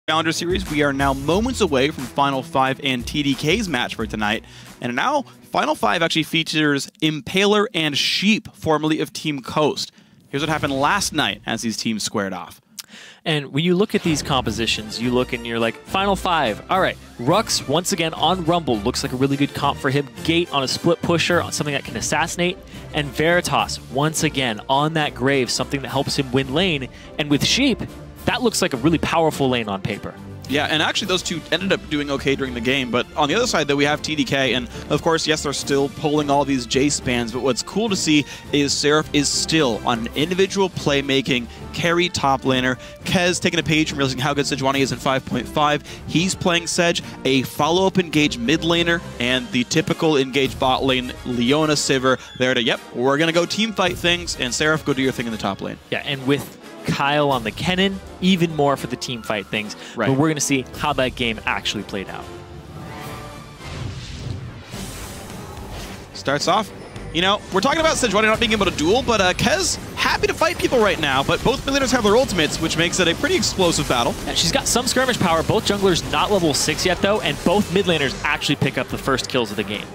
Challenger Series, we are now moments away from Final 5 and TDK's match for tonight. And now, Final 5 actually features Impaler and Sheep, formerly of Team Coast. Here's what happened last night as these teams squared off. And when you look at these compositions, you look and you're like, Final 5. All right, Rux, once again on Rumble, looks like a really good comp for him. Gate on a split pusher, on something that can assassinate. And Veritas, once again, on that Grave, something that helps him win lane. And with Sheep, that looks like a really powerful lane on paper. Yeah, and actually those two ended up doing okay during the game, but on the other side, though, we have TDK, and of course, yes, they're still pulling all these J spans, but what's cool to see is Seraph is still on an individual playmaking, carry top laner. Kez taking a page from realizing how good Sejuani is in 5.5. He's playing Sej, a follow-up engage mid laner, and the typical engage bot lane, Leona Sivir, there to, yep, we're going to go team fight things, and Seraph, go do your thing in the top lane. Yeah, and with Kyle on the Kennen, even more for the team fight things. Right. But we're going to see how that game actually played out. Starts off, you know, we're talking about Sejuani not being able to duel, but Kez happy to fight people right now, but both mid laners have their ultimates, which makes it a pretty explosive battle. Yeah, she's got some skirmish power. Both junglers not level 6 yet, though, and both mid laners actually pick up the first kills of the game.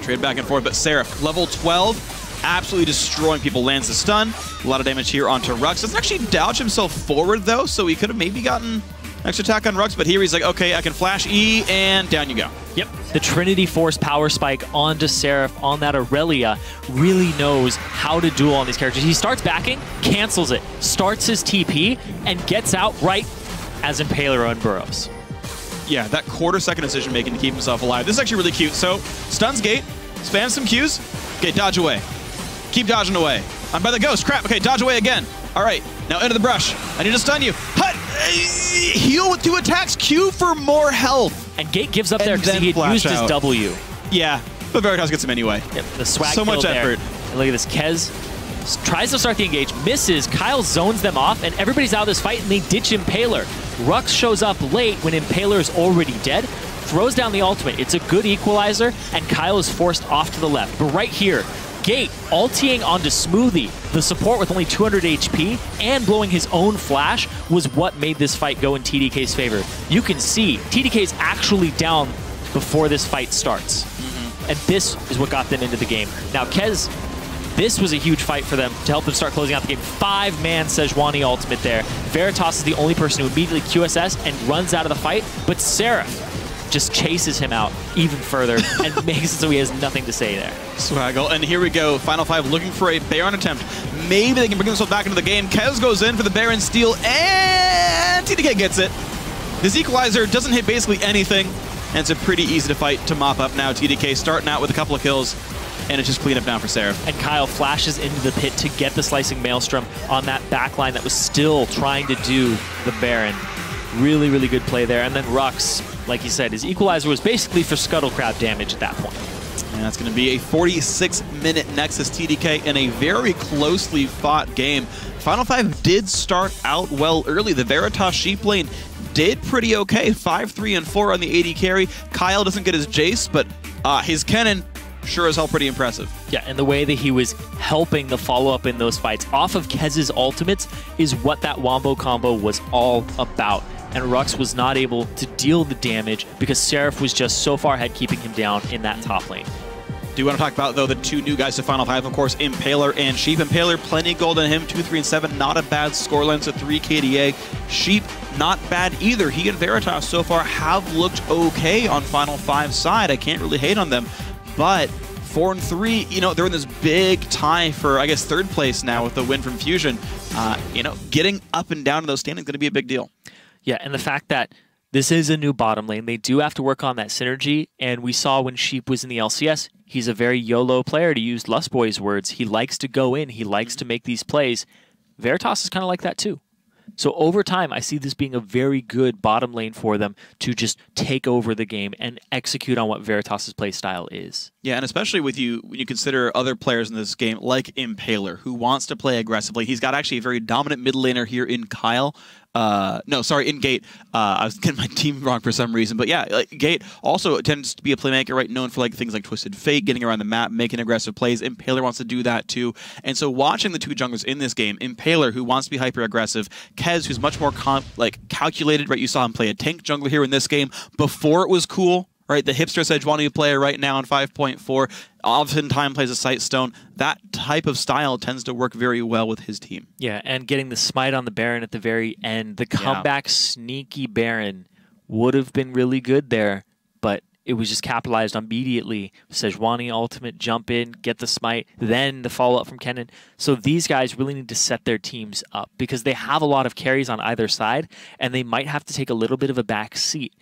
Trade back and forth, but Seraph, level 12, absolutely destroying people. Lands the stun. A lot of damage here onto Rux. Doesn't actually dodge himself forward, though, so he could have maybe gotten extra attack on Rux, but here he's like, okay, I can flash E, and down you go. Yep. The Trinity Force power spike onto Seraph on that Aurelia really knows how to duel on these characters. He starts backing, cancels it, starts his TP, and gets out right as Impaler unburrows. Yeah, that quarter-second decision-making to keep himself alive. This is actually really cute. So, stuns Gate, spams some Qs. Okay, dodge away. Keep dodging away. I'm by the ghost. Crap. Okay, dodge away again. All right, now into the brush. I need to stun you. Hut! Heal with 2 attacks. Q for more health. And Gate gives up there because he had used his W. Yeah, but Veritas gets him anyway. Yep, the swag so much effort. And look at this. Kez tries to start the engage, misses. Kyle zones them off, and everybody's out of this fight, and they ditch Impaler. Rux shows up late when Impaler is already dead, throws down the ultimate. It's a good equalizer, and Kyle is forced off to the left. But right here, Gate ultiing onto Smoothie, the support with only 200 HP, and blowing his own flash was what made this fight go in TDK's favor. You can see TDK's actually down before this fight starts. And this is what got them into the game. Now, Kez, this was a huge fight for them to help them start closing out the game. 5-man Sejuani ultimate there. Veritas is the only person who immediately QSS and runs out of the fight, but Seraph just chases him out even further and makes it so he has nothing to say there. Swaggle, and here we go. Final 5 looking for a Baron attempt. Maybe they can bring themselves back into the game. Kez goes in for the Baron steal, and TDK gets it. This equalizer doesn't hit basically anything, and it's a pretty easy to fight to mop up now. TDK starting out with a couple of kills, and it's just clean up now for Seraph. And Kyle flashes into the pit to get the Slicing Maelstrom on that backline that was still trying to do the Baron. Really, really good play there. And then Rux, like you said, his equalizer was basically for Scuttle Crab damage at that point. And that's going to be a 46-minute Nexus TDK in a very closely fought game. Final 5 did start out well early. The Veritas Sheep lane did pretty okay. 5, 3, and 4 on the AD carry. Kyle doesn't get his Jace, but his Kennen sure as hell pretty impressive. Yeah, and the way that he was helping the follow-up in those fights off of Kez's ultimates is what that Wombo combo was all about. And Rux was not able to deal the damage because Seraph was just so far ahead, keeping him down in that top lane. Do you want to talk about, though, the 2 new guys to Final 5, of course, Impaler and Sheep. Impaler, plenty of gold on him, 2, 3, and 7, not a bad scoreline, so 3 KDA. Sheep, not bad either. He and Veritas so far have looked okay on Final 5's side. I can't really hate on them, but 4 and 3, you know, they're in this big tie for, I guess, 3rd place now with the win from Fusion. You know, getting up and down to those standings is going to be a big deal. Yeah, and the fact that this is a new bottom lane, they do have to work on that synergy, and we saw when Sheep was in the LCS, he's a very YOLO player, to use Lustboy's words. He likes to go in, he likes to make these plays. Veritas is kind of like that too. So over time, I see this being a very good bottom lane for them to just take over the game and execute on what Veritas' play style is. Yeah, and especially with you when you consider other players in this game, like Impaler, who wants to play aggressively. He's got actually a very dominant mid laner here in Kyle. No, sorry, in Gate. I was getting my team wrong for some reason. But yeah, like, Gate also tends to be a playmaker, right? Known for like things like Twisted Fate, getting around the map, making aggressive plays. Impaler wants to do that too. And so watching the two junglers in this game, Impaler, who wants to be hyper-aggressive, Kez, who's much more calculated, right? You saw him play a tank jungler here in this game before it was cool. Right, the hipster Sejuani player right now in 5.4 oftentimes plays a sight stone. That type of style tends to work very well with his team. Yeah, and getting the smite on the Baron at the very end, the comeback sneaky Baron would have been really good there, but it was just capitalized immediately. Sejuani ultimate, jump in, get the smite, then the follow-up from Kennen. So these guys really need to set their teams up because they have a lot of carries on either side, and they might have to take a little bit of a back seat.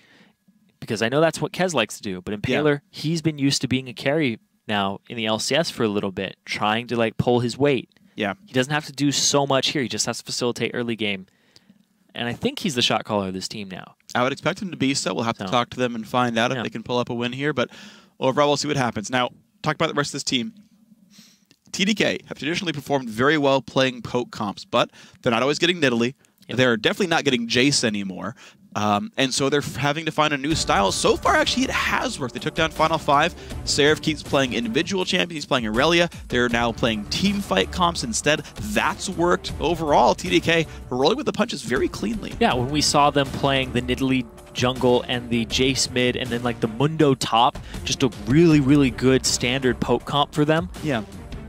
Because I know that's what Kez likes to do, but Impaler, he's been used to being a carry now in the LCS for a little bit, trying to like pull his weight. Yeah. He doesn't have to do so much here. He just has to facilitate early game. And I think he's the shot caller of this team now. I would expect him to be so. We'll have to talk to them and find out if they can pull up a win here. But overall, we'll see what happens. Now, talk about the rest of this team. TDK have traditionally performed very well playing poke comps, but they're not always getting Nidalee. Yep. They're definitely not getting Jace anymore. And so they're having to find a new style. So far, actually, it has worked. They took down Final 5. Seraph keeps playing individual champions. He's playing Aurelia. They're now playing team fight comps instead. That's worked. Overall, TDK rolling with the punches very cleanly. Yeah, when we saw them playing the Nidalee jungle and the Jace mid and then like the Mundo top, just a really, really good standard poke comp for them. Yeah.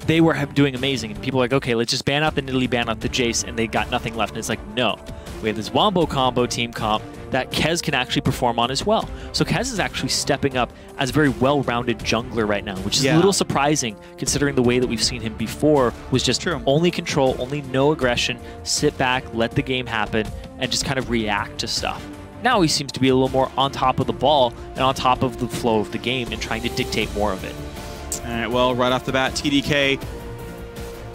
They were doing amazing. And people were like, okay, let's just ban out the Nidalee, ban out the Jace, and they got nothing left. And it's like, no. We have this Wombo combo team comp that Kez can actually perform on as well. So Kez is actually stepping up as a very well-rounded jungler right now, which is a little surprising considering the way that we've seen him before was just only control, only no aggression, sit back, let the game happen, and just kind of react to stuff. Now he seems to be a little more on top of the ball and on top of the flow of the game and trying to dictate more of it. All right, well, right off the bat, TDK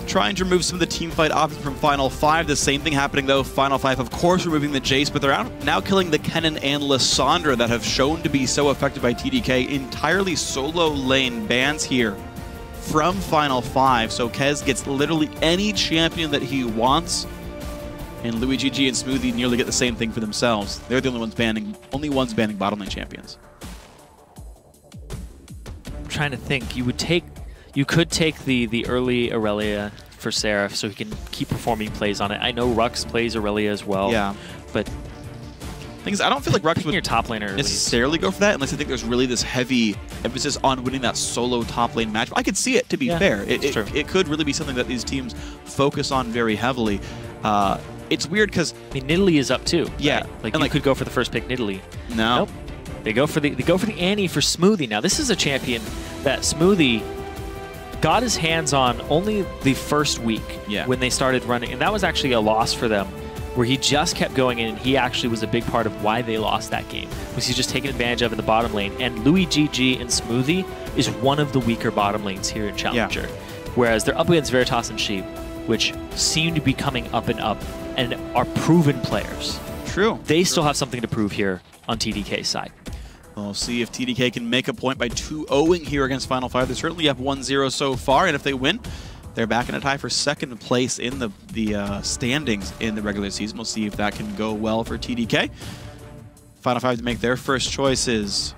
trying to remove some of the team fight options from Final 5. The same thing happening, though. Final 5, of course, removing the Jace, but they're now killing the Kennen and Lissandra that have shown to be so effective by TDK. Entirely solo lane bans here from Final 5, so Kez gets literally any champion that he wants, and Louis GG and Smoothie nearly get the same thing for themselves. They're the only ones banning bottom lane champions. I'm trying to think. You could take the early Aurelia for Seraph so he can keep performing plays on it. I know Rux plays Aurelia as well. Yeah. But thing is, I don't feel like Rux would your top laner necessarily go for that unless I think there's really this heavy emphasis on winning that solo top lane match. I could see it, to be fair. It could really be something that these teams focus on very heavily. It's weird because I mean, Nidalee is up too. Yeah. Right? Like you could go for the first pick Nidalee. No. Nope. They go for the Annie for Smoothie. Now this is a champion that Smoothie got his hands on only the first week when they started running, and that was actually a loss for them, where he just kept going in, and he actually was a big part of why they lost that game, was he just taking advantage of in the bottom lane. And Louis GG and Smoothie is one of the weaker bottom lanes here in Challenger, whereas they're up against Veritas and Sheep, which seem to be coming up and up and are proven players. True. They still have something to prove here on TDK's side. We'll see if TDK can make a point by 2-0ing here against Final 5. They certainly have 1-0 so far, and if they win, they're back in a tie for second place in the standings in the regular season. We'll see if that can go well for TDK. Final 5 to make their first choices.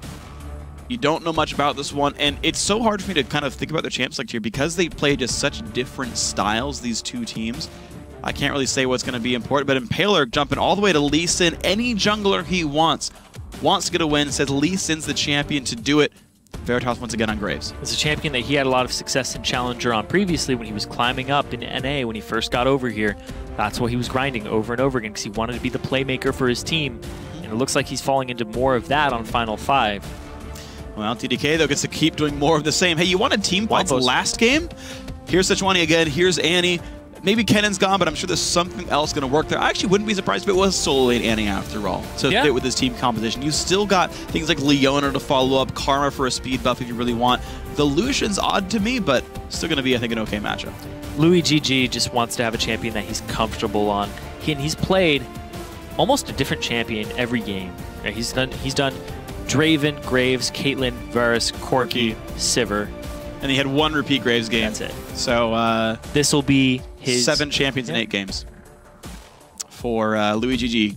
You don't know much about this one, and it's so hard for me to kind of think about their champ select here because they play just such different styles, these two teams. I can't really say what's going to be important, but Impaler jumping all the way to Lee Sin, any jungler he wants to get a win, says Lee Sin's the champion to do it. Veritas once again on Graves. It's a champion that he had a lot of success in Challenger on previously when he was climbing up in NA when he first got over here. That's what he was grinding over and over again because he wanted to be the playmaker for his team. And it looks like he's falling into more of that on Final 5. Well, TDK, though, gets to keep doing more of the same. Hey, you wanted team fights last game? Here's Sejuani again. Here's Annie. Maybe Kennen's gone, but I'm sure there's something else going to work there. I actually wouldn't be surprised if it was solo lane Annie after all. So fit with his team composition. You still got things like Leona to follow up, Karma for a speed buff if you really want. The Lucian's odd to me, but still going to be, I think, an okay matchup. Louis GG just wants to have a champion that he's comfortable on. He's played almost a different champion every game. He's done Draven, Graves, Caitlyn, Varus, Corki, Sivir. And he had one repeat Graves game. That's it. So this will be his 7 champions in 8 games. for Louis GG.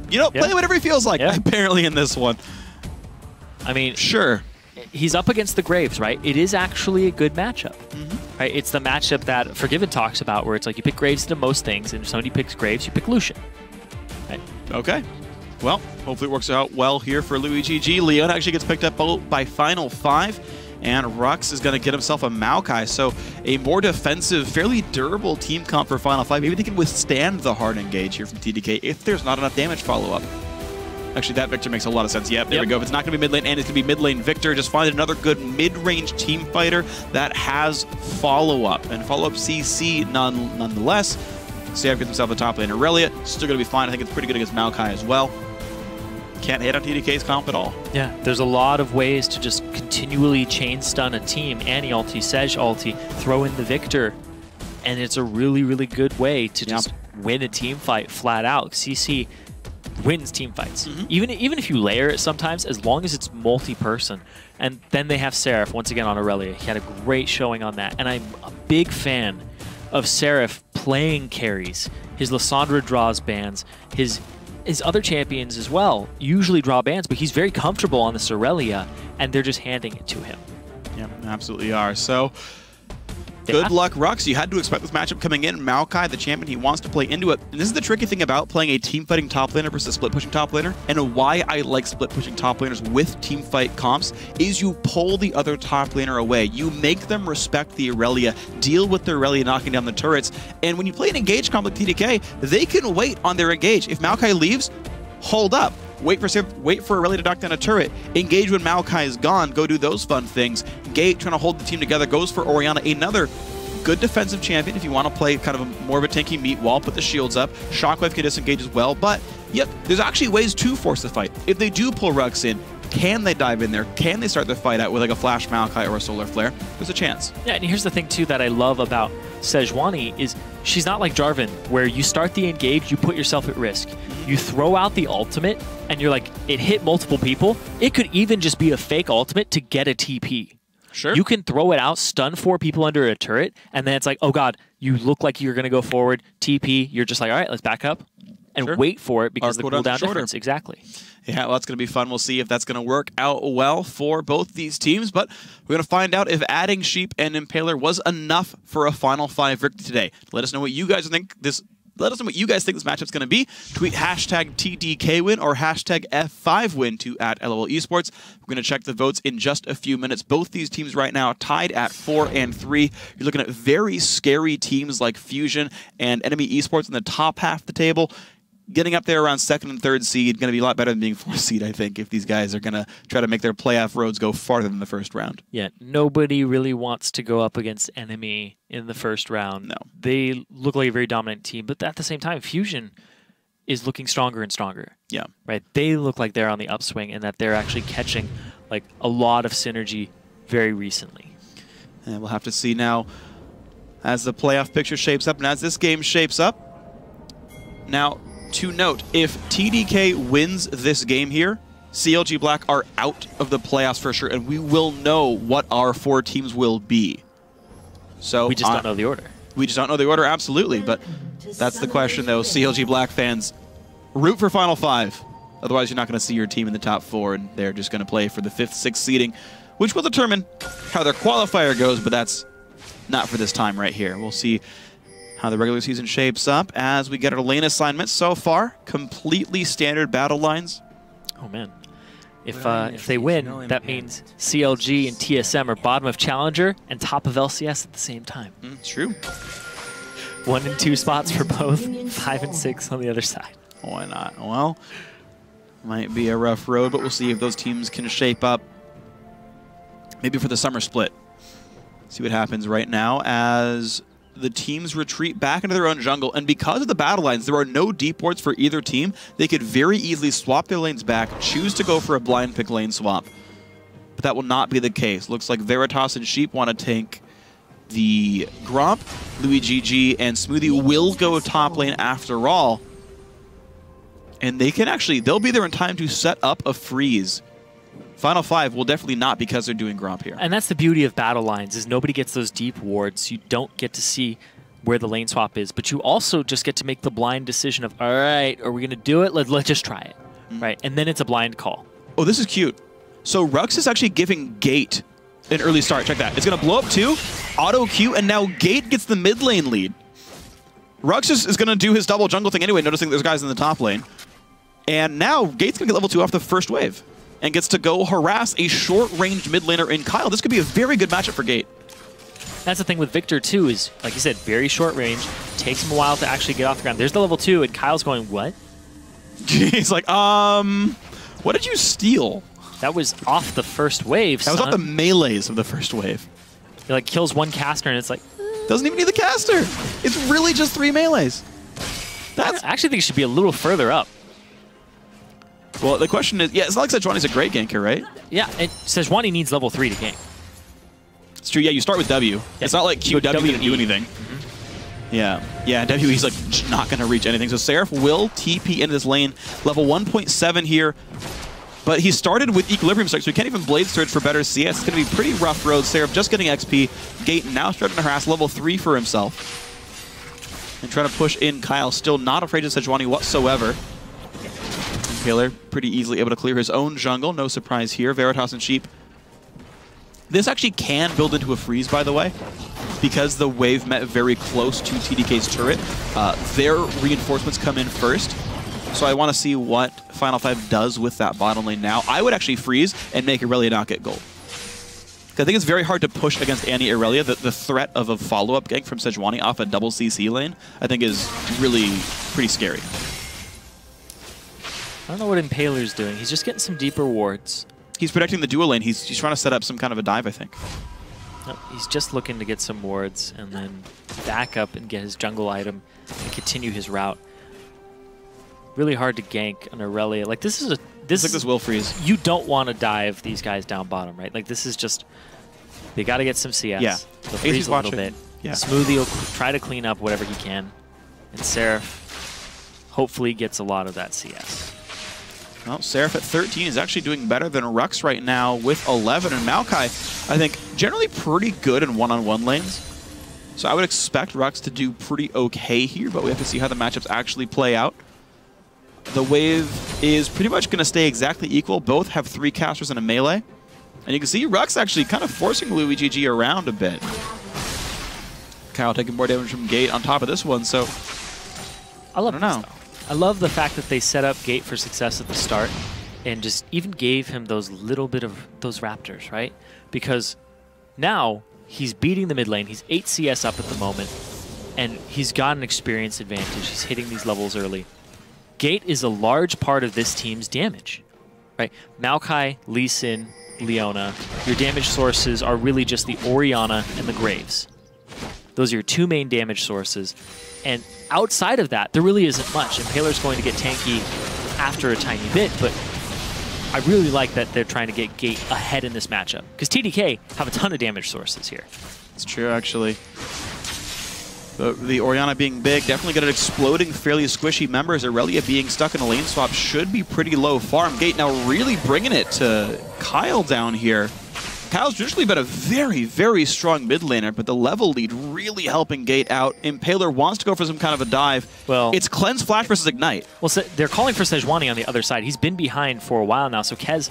You know, play whatever he feels like, apparently, in this one. I mean, sure. He's up against the Graves, right? It is actually a good matchup, right? It's the matchup that Forgiven talks about, where it's like you pick Graves into most things, and if somebody picks Graves, you pick Lucian. Right? Okay. Well, hopefully it works out well here for Louis GG. Leon actually gets picked up by Final 5. And Rux is going to get himself a Maokai, so a more defensive, fairly durable team comp for Final 5. Maybe they can withstand the hard engage here from TDK if there's not enough damage follow-up. Actually, that Victor makes a lot of sense. Yep, there we go. If it's not going to be mid lane and it's going to be mid lane Victor, just find another good mid-range team fighter that has follow-up. And follow-up CC nonetheless. Sav gets himself a top lane Aurelia. Still going to be fine. I think it's pretty good against Maokai as well. Can't hit on TDK's comp at all. Yeah, there's a lot of ways to just continually chain stun a team. Annie ulti, Sej ulti, throw in the Victor. And it's a really, really good way to just win a team fight flat out. CC wins team fights. Even if you layer it sometimes, as long as it's multi-person. And then they have Seraph, once again, on Aurelia. He had a great showing on that. And I'm a big fan of Seraph playing carries. His Lissandra draws bans. His other champions as well usually draw bans, but he's very comfortable on this Aurelia, and they're just handing it to him. Yeah, absolutely are. So, good luck, Rux. You had to expect this matchup coming in. Maokai, the champion, he wants to play into it. And this is the tricky thing about playing a team-fighting top laner versus split-pushing top laner, and why I like split-pushing top laners with team-fight comps, is you pull the other top laner away. You make them respect the Aurelia, deal with the Aurelia knocking down the turrets, and when you play an engage comp like TDK, they can wait on their engage. If Maokai leaves, hold up. Wait for Aurelia to knock down a turret. Engage when Maokai is gone. Go do those fun things. Gate trying to hold the team together. Goes for Orianna, another good defensive champion if you want to play kind of more of a tanky meat wall. Put the shields up. Shockwave can disengage as well. But, yep, there's actually ways to force the fight. If they do pull Rux in, can they dive in there? Can they start the fight out with like a Flash Maokai or a Solar Flare? There's a chance. Yeah, and here's the thing, too, that I love about Sejuani is she's not like Jarvan, where you start the engage, you put yourself at risk. You throw out the ultimate, and you're like, it hit multiple people. It could even just be a fake ultimate to get a TP. Sure. You can throw it out, stun 4 people under a turret, and then it's like, oh god, you look like you're going to go forward, TP, you're just like, all right, let's back up and wait for it because the cooldown difference. Exactly. Yeah, well, that's going to be fun. We'll see if that's going to work out well for both these teams, but we're going to find out if adding Sheep and Impaler was enough for a Final 5 victory today. Let us know what you guys think Let us know what you guys think this matchup's going to be. Tweet hashtag TDKWin or hashtag F5Win to @LOL Esports. We're going to check the votes in just a few minutes. Both these teams right now tied at 4 and 3. You're looking at very scary teams like Fusion and Enemy Esports in the top half of the table. Getting up there around 2nd and 3rd seed, going to be a lot better than being 4th seed, I think, if these guys are going to try to make their playoff roads go farther than the first round. Yeah, nobody really wants to go up against Enemy in the first round. No. They look like a very dominant team, but at the same time, Fusion is looking stronger and stronger. Yeah. Right? They look like they're on the upswing and that they're actually catching like a lot of synergy very recently. And we'll have to see now as the playoff picture shapes up and as this game shapes up. Now, to note, if TDK wins this game here, CLG Black are out of the playoffs for sure, and we will know what our 4 teams will be. So we just don't know the order. We just don't know the order, absolutely. But that's the question, though. CLG Black fans, root for Final 5. Otherwise, you're not going to see your team in the top 4, and they're just going to play for the 5th, 6th seeding, which will determine how their qualifier goes, but that's not for this time right here. We'll see how the regular season shapes up as we get our lane assignments so far. Completely standard battle lines. Oh, man. If they win, that means CLG and TSM are bottom of Challenger and top of LCS at the same time. True. 1 and 2 spots for both, 5 and 6 on the other side. Why not? Well, might be a rough road, but we'll see if those teams can shape up maybe for the summer split. See what happens right now as the teams retreat back into their own jungle, and because of the battle lines, there are no deep wards for either team. They could very easily swap their lanes back, choose to go for a blind pick lane swap. But that will not be the case. Looks like Veritas and Sheep want to tank the Gromp. Louis GG and Smoothie will go top lane after all. And they can actually, they'll be there in time to set up a freeze. Final 5 will definitely not because they're doing Gromp here. And that's the beauty of battle lines, is nobody gets those deep wards. You don't get to see where the lane swap is, but you also just get to make the blind decision of, all right, are we going to do it? Let's just try it, right? And then it's a blind call. Oh, this is cute. So Rux is actually giving Gate an early start. Check that. It's going to blow up too, auto Q, and now Gate gets the mid lane lead. Rux is going to do his double jungle thing anyway, noticing there's guys in the top lane. And now Gate's going to get level 2 off the first wave and gets to go harass a short-range mid laner in Kyle. This could be a very good matchup for Gate. That's the thing with Victor, too, is, like you said, very short range. Takes him a while to actually get off the ground. There's the level 2, and Kyle's going, what? He's like, what did you steal? That was off the first wave, That was off the melees of the first wave. He, like, kills one caster, and it's like... Doesn't even need the caster. It's really just 3 melees. I actually think it should be a little further up. Well, the question is, yeah, it's not like Sejuani's a great ganker, right? Yeah, and Sejuani needs level 3 to gank. It's true, yeah, you start with W. Yeah. It's not like QW didn't do anything. Yeah, WE's like not going to reach anything. So Seraph will TP into this lane. Level 1.7 here. But he started with Equilibrium Strike, so he can't even Blade Surge for better CS. It's going to be pretty rough road. Seraph just getting XP. Gate now starting to harass level 3 for himself. And trying to push in Kyle. Still not afraid of Sejuani whatsoever. Impaler pretty easily able to clear his own jungle. No surprise here. Veritas and Sheep. This actually can build into a freeze, by the way, because the wave met very close to TDK's turret. Their reinforcements come in first, so I want to see what Final 5 does with that bottom lane now. I would actually freeze and make Irelia not get gold. I think it's very hard to push against Annie Irelia. The threat of a follow-up gank from Sejuani off a double CC lane, I think, is really pretty scary. I don't know what Impaler's doing. He's just getting some deeper wards. He's protecting the dual lane. He's trying to set up some kind of a dive, I think. No, he's just looking to get some wards and then back up and get his jungle item and continue his route. Really hard to gank an Irelia. Like this is this will freeze. You don't want to dive these guys down bottom, right? Like this is just they got to get some CS. Yeah, they'll freeze a little bit. Yeah. Smoothie will try to clean up whatever he can, and Seraph hopefully gets a lot of that CS. Well, Seraph at 13 is actually doing better than Rux right now with 11. And Maokai, I think, generally pretty good in one-on-one lanes. So I would expect Rux to do pretty okay here, but we have to see how the matchups actually play out. The wave is pretty much going to stay exactly equal. Both have 3 casters and a melee. And you can see Rux actually kind of forcing LuiGG around a bit. Kyle taking more damage from Gate on top of this one, so I don't know. I love the fact that they set up Gate for success at the start and just even gave him those little bit of those raptors, right? Because now he's beating the mid lane. He's 8 CS up at the moment, and he's got an experience advantage. He's hitting these levels early. Gate is a large part of this team's damage, right? Maokai, Lee Sin, Leona. Your damage sources are really just the Orianna and the Graves. Those are your 2 main damage sources. And outside of that, there really isn't much. Impaler's going to get tanky after a tiny bit, but I really like that they're trying to get Gate ahead in this matchup. Because TDK have a ton of damage sources here. It's true, actually. The Orianna being big, definitely good at exploding fairly squishy members. Irelia being stuck in a lane swap should be pretty low farm. Gate now really bringing it to Kyle down here. Kyle's traditionally been a very, very strong mid laner, but the level lead really helping Gate out. Impaler wants to go for some kind of a dive. Well, it's Cleanse Flash versus Ignite. Well, so they're calling for Sejuani on the other side. He's been behind for a while now, so Kez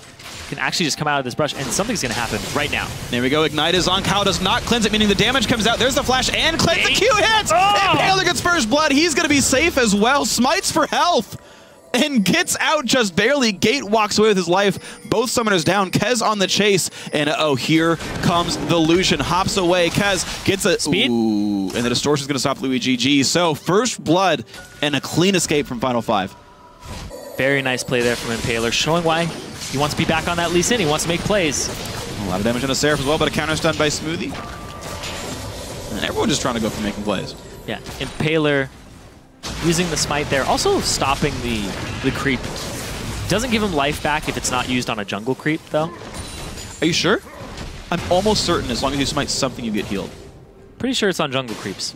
can actually just come out of this brush, and something's going to happen right now. There we go. Ignite is on. Kyle does not cleanse it, meaning the damage comes out. There's the flash, and Cleanse. The Q hits! Oh! Impaler gets first blood. He's going to be safe as well. Smites for health. And gets out just barely. Gate walks away with his life. Both summoners down. Kez on the chase. And oh, here comes the Lucian. Hops away. Kez gets a speed. Ooh, and the distortion's going to stop LuiGG. So first blood and a clean escape from Final 5. Very nice play there from Impaler, showing why he wants to be back on that Lee Sin. He wants to make plays. A lot of damage on a Seraph as well, but a counter stun by Smoothie. And everyone just trying to go for making plays. Yeah, Impaler using the smite there, also stopping the creep. Doesn't give him life back if it's not used on a jungle creep, though. Are you sure? I'm almost certain as long as you smite something, you get healed. Pretty sure it's on jungle creeps.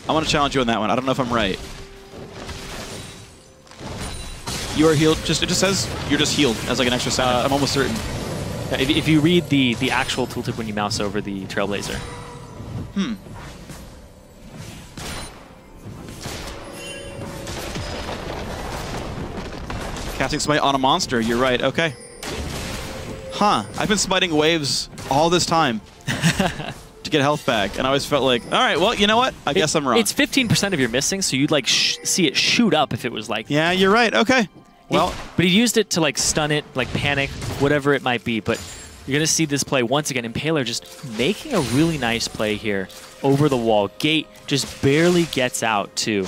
I want to challenge you on that one. I don't know if I'm right. You are healed. It just says you're just healed as like an extra sentence. I'm almost certain. If you read the actual tooltip when you mouse over the Trailblazer. Casting Smite on a monster, you're right, okay. Huh, I've been smiting waves all this time to get health back, and I always felt like, all right, well, you know what? I guess I'm wrong. It's 15% of your missing, so you'd like see it shoot up if it was like... Yeah, you're right, okay. Well, but he used it to like stun it, like panic, whatever it might be, but you're going to see this play once again. Impaler just making a really nice play here over the wall. Gate just barely gets out too.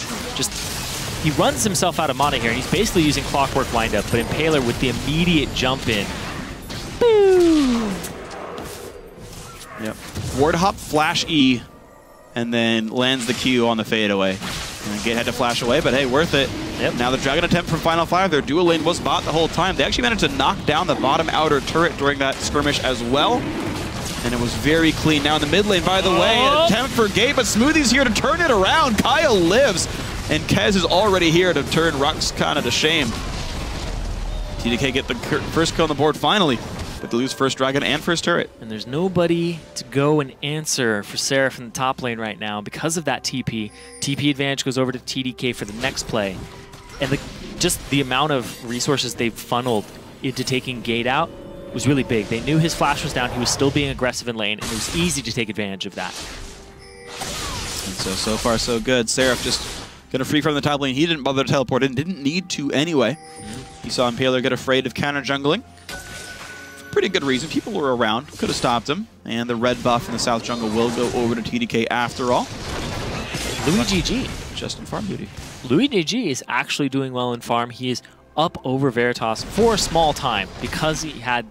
He runs himself out of mana here, and he's basically using Clockwork Windup, but Impaler with the immediate jump in. Boom! Yep. Ward hop, flash E, and then lands the Q on the fadeaway. And Gate had to flash away, but hey, worth it. Yep. Now the Dragon attempt from Final Five, their dual lane was bot the whole time. They actually managed to knock down the bottom outer turret during that skirmish as well. And it was very clean. Now in the mid lane, by the way, an attempt for Gate, but Smoothie's here to turn it around. Kyle lives, and Kez is already here to turn Rux kind of to shame. TDK get the first kill on the board finally, but they lose first Dragon and first turret. And there's nobody to go and answer for Seraph in the top lane right now because of that TP. TP advantage goes over to TDK for the next play. And just the amount of resources they've funneled into taking Gate out was really big. They knew his flash was down, he was still being aggressive in lane, and it was easy to take advantage of that. And so far so good. Seraph just gonna free from the top lane. He didn't bother to teleport in, didn't need to anyway. He saw Impaler get afraid of counter jungling. Pretty good reason. People were around, could have stopped him. And the red buff in the south jungle will go over to TDK after all. Louis GG. Just in farm duty. Louis GG is actually doing well in farm. He is up over Veritas for a small time because he had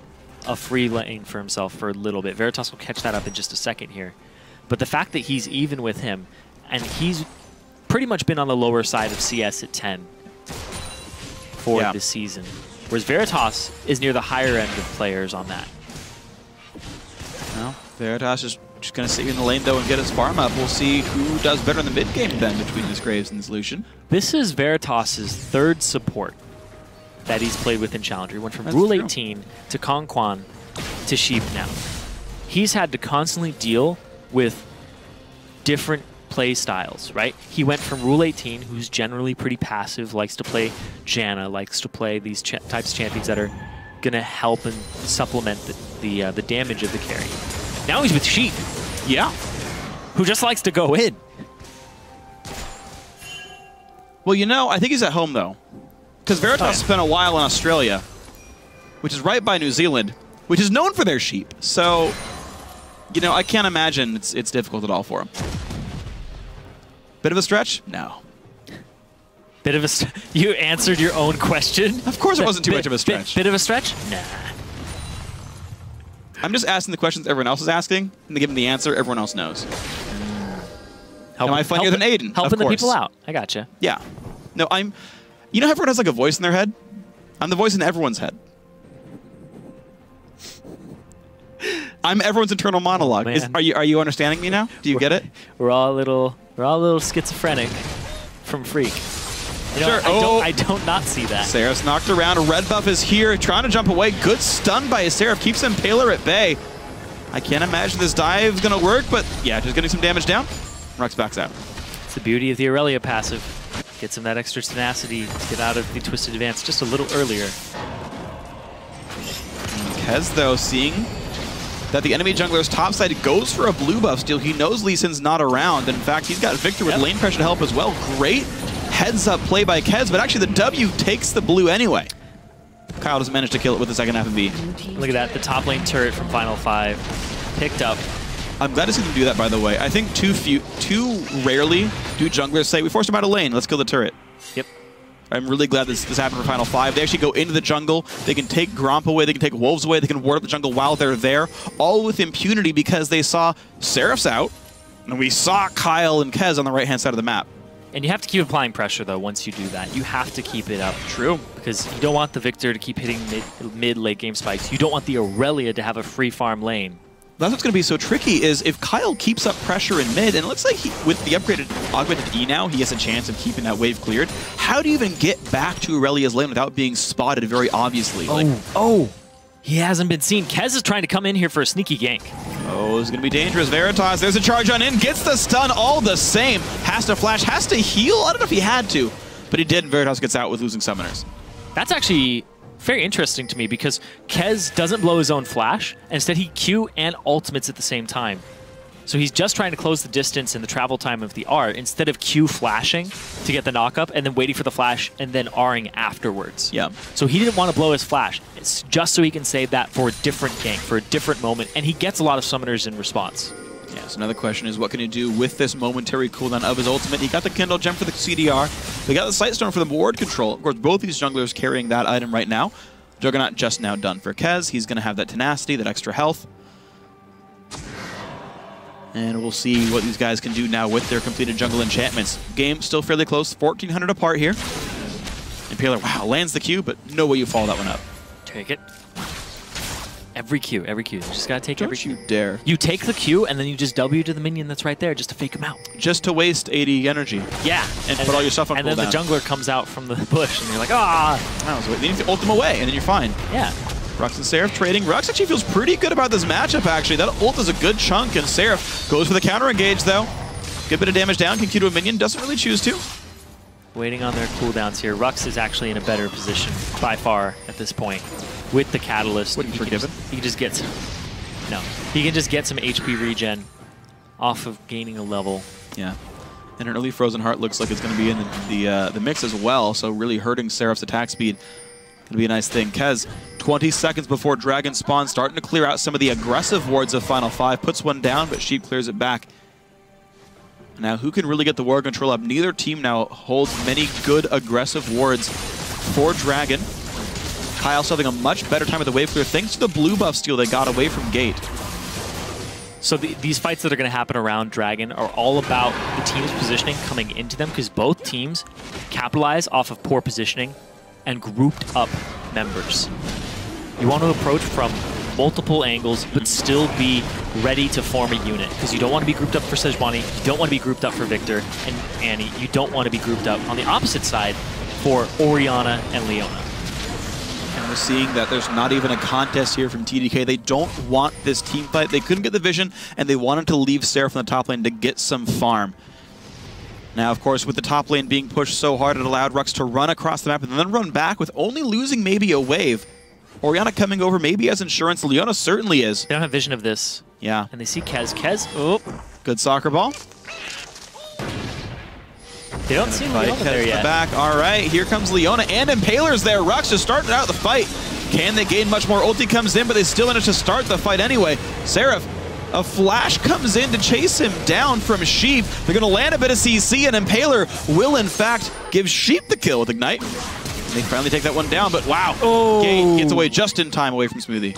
a free lane for himself for a little bit. Veritas will catch that up in just a second here. But the fact that he's even with him, and he's pretty much been on the lower side of CS at 10 for this season. Whereas Veritas is near the higher end of players on that. Well, Veritas is just going to sit in the lane, though, and get his farm up. We'll see who does better in the mid game then between this Graves and this Lucian. This is Veritas' third support that he's played with in Challenger. He went from Rule 18 to Kongquan to Sheep now. He's had to constantly deal with different play styles, right? He went from Rule 18, who's generally pretty passive, likes to play Janna, likes to play these types of champions that are going to help and supplement the damage of the carry. Now he's with Sheep, who just likes to go in. Well, you know, I think he's at home, though. Because Veritas spent a while in Australia, which is right by New Zealand, which is known for their sheep. So, you know, I can't imagine it's difficult at all for him. Bit of a stretch? No. Bit of a you answered your own question? Of course it wasn't too much of a stretch. Bit of a stretch? Nah. I'm just asking the questions everyone else is asking, and they give them the answer everyone else knows. Am I funnier than Aiden? Helping the people out. I gotcha. Yeah. No, you know how everyone has like a voice in their head? I'm the voice in everyone's head. I'm everyone's internal monologue. Are you understanding me now? Do you get it? We're all a little schizophrenic from Freak. You know, sure. I don't not see that. Seraph's knocked around. A red buff is here, trying to jump away. Good stun by Seraph. Keeps Impaler at bay. I can't imagine this dive is going to work, but yeah, just getting some damage down. Rux backs out. It's the beauty of the Aurelia passive. Gets him that extra tenacity to get out of the Twisted Advance just a little earlier. Kez, though, seeing that the enemy jungler's topside goes for a blue buff steal. He knows Lee Sin's not around. In fact, he's got Victor with lane pressure to help as well. Great heads-up play by Kez, but actually the W takes the blue anyway. Kyle doesn't manage to kill it with the second FMV. Look at that, the top lane turret from Final 5 picked up. I'm glad to see them do that, by the way. I think too rarely do junglers say, we forced him out of lane, let's kill the turret. Yep. I'm really glad this happened for Final 5. They actually go into the jungle. They can take Gromp away. They can take Wolves away. They can ward up the jungle while they're there, all with impunity because they saw Seraph's out, and we saw Kyle and Kez on the right-hand side of the map. And you have to keep applying pressure, though, once you do that. You have to keep it up. True. Because you don't want the Victor to keep hitting mid-late game spikes. You don't want the Aurelia to have a free farm lane. That's what's going to be so tricky is if Kyle keeps up pressure in mid, and it looks like with the upgraded augmented E now, he has a chance of keeping that wave cleared. How do you even get back to Aurelia's lane without being spotted very obviously? He hasn't been seen. Kez is trying to come in here for a sneaky gank. Oh, it's going to be dangerous. Veritas, there's a charge on in, gets the stun all the same. Has to flash, has to heal. I don't know if he had to, but he did, and Veritas gets out with losing summoners. That's actually very interesting to me because Kez doesn't blow his own flash, and instead he Q and ultimates at the same time. So he's just trying to close the distance and the travel time of the R instead of Q flashing to get the knockup and then waiting for the flash and then R'ing afterwards. Yeah. So he didn't want to blow his flash. It's just so he can save that for a different gank, for a different moment, and he gets a lot of summoners in response. Yeah, so another question is what can he do with this momentary cooldown of his ultimate? He got the Kindle Gem for the CDR. They got the Sightstone for the ward control. Of course, both these junglers carrying that item right now. Juggernaut just now done for Kez. He's going to have that tenacity, that extra health. And we'll see what these guys can do now with their completed jungle enchantments. Game still fairly close, 1,400 apart here. Impaler, wow, lands the Q, but no way you follow that one up. Take it. Every Q, every Q. You just gotta take every Q. Don't you dare. You take the Q, and then you just W to the minion that's right there just to fake him out. Just to waste 80 energy. Yeah. And put all your stuff on cooldown. And then the jungler comes out from the bush, and you're like, ah! Oh, they need to ult him away, and then you're fine. Yeah. Rux and Seraph trading. Rux actually feels pretty good about this matchup, actually. That ult is a good chunk, and Seraph goes for the counter engage, though. Good bit of damage down, can Q to a minion, doesn't really choose to. Waiting on their cooldowns here. Rux is actually in a better position, by far, at this point. With the Catalyst. What are you forgiven? He can just get some... No. He can just get some HP regen off of gaining a level. Yeah. And an early Frozen Heart looks like it's going to be in the mix as well, so really hurting Seraph's attack speed. Gonna be a nice thing. Kez, 20 seconds before Dragon spawns, starting to clear out some of the aggressive wards of Final 5. Puts one down, but Sheep clears it back. Now, who can really get the ward control up? Neither team now holds many good aggressive wards for Dragon. Kyle's having a much better time with the wave clear thanks to the blue buff steal they got away from Gate. So these fights that are going to happen around Dragon are all about the team's positioning coming into them because both teams capitalize off of poor positioning and grouped up members. You want to approach from multiple angles, but still be ready to form a unit. Because you don't want to be grouped up for Sejuani, you don't want to be grouped up for Victor and Annie, you don't want to be grouped up on the opposite side for Orianna and Leona. And we're seeing that there's not even a contest here from TDK. They don't want this team fight. They couldn't get the vision, and they wanted to leave Seraph on the top lane to get some farm. Now, of course, with the top lane being pushed so hard, it allowed Rux to run across the map and then run back with only losing maybe a wave. Orianna coming over maybe as insurance. Leona certainly is. They don't have vision of this. Yeah. And they see Kez. Kez, oh. Good soccer ball. They don't see Leona there yet. Back. All right, here comes Leona and Impaler's there. Rux just starting out the fight. Can they gain much more? Ulti comes in, but they still manage to start the fight anyway. Seraph, a flash comes in to chase him down from Sheep. They're going to land a bit of CC, and Impaler will, in fact, give Sheep the kill with Ignite. And they finally take that one down, but wow. Oh. Gate gets away just in time away from Smoothie.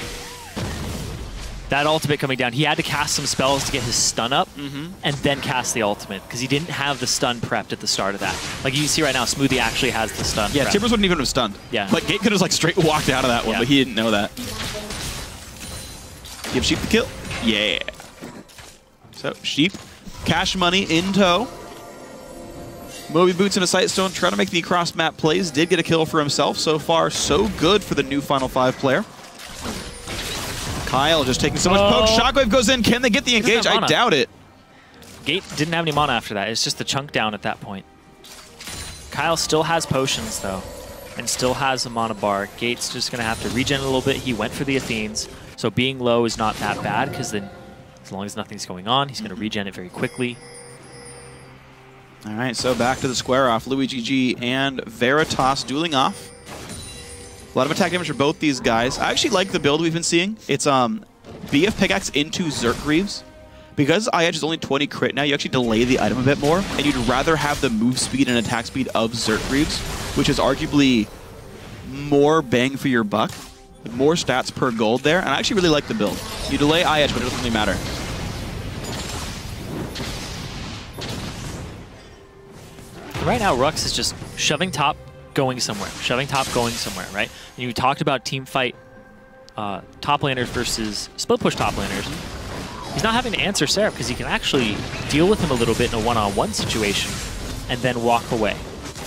That ultimate coming down, he had to cast some spells to get his stun up, and then cast the ultimate, because he didn't have the stun prepped at the start of that. Like you can see right now, Smoothie actually has the stun Yeah, prepped. Timbers wouldn't even have stunned. Yeah. Like, Gate could have like straight walked out of that one, but he didn't know that. Give Sheep the kill. Yeah. So, Sheep, cash money in tow. Moby Boots and a Sightstone trying to make the cross-map plays. Did get a kill for himself. So far, so good for the new Final 5 player. Kyle just taking so much poke. Shockwave goes in. Can they get the engage? I doubt it. Gate didn't have any mana after that. It's just the chunk down at that point. Kyle still has potions, though, and still has a mana bar. Gate's just going to have to regen a little bit. He went for the Athenes, so being low is not that bad, because then as long as nothing's going on, he's going to regen it very quickly. All right, so back to the square off. Luigi G and Veritas dueling off. A lot of attack damage for both these guys. I actually like the build we've been seeing. It's BF Pickaxe into Zerk Greaves. Because IH is only 20 crit now, you actually delay the item a bit more, and you'd rather have the move speed and attack speed of Zerk Greaves, which is arguably more bang for your buck, more stats per gold there, and I actually really like the build. You delay IH, but it doesn't really matter. Right now, Rux is just shoving top, going somewhere. Shoving top, going somewhere, right? And you talked about team fight top laners versus split push top laners. He's not having to answer Seraph because he can actually deal with him a little bit in a one-on-one situation and then walk away.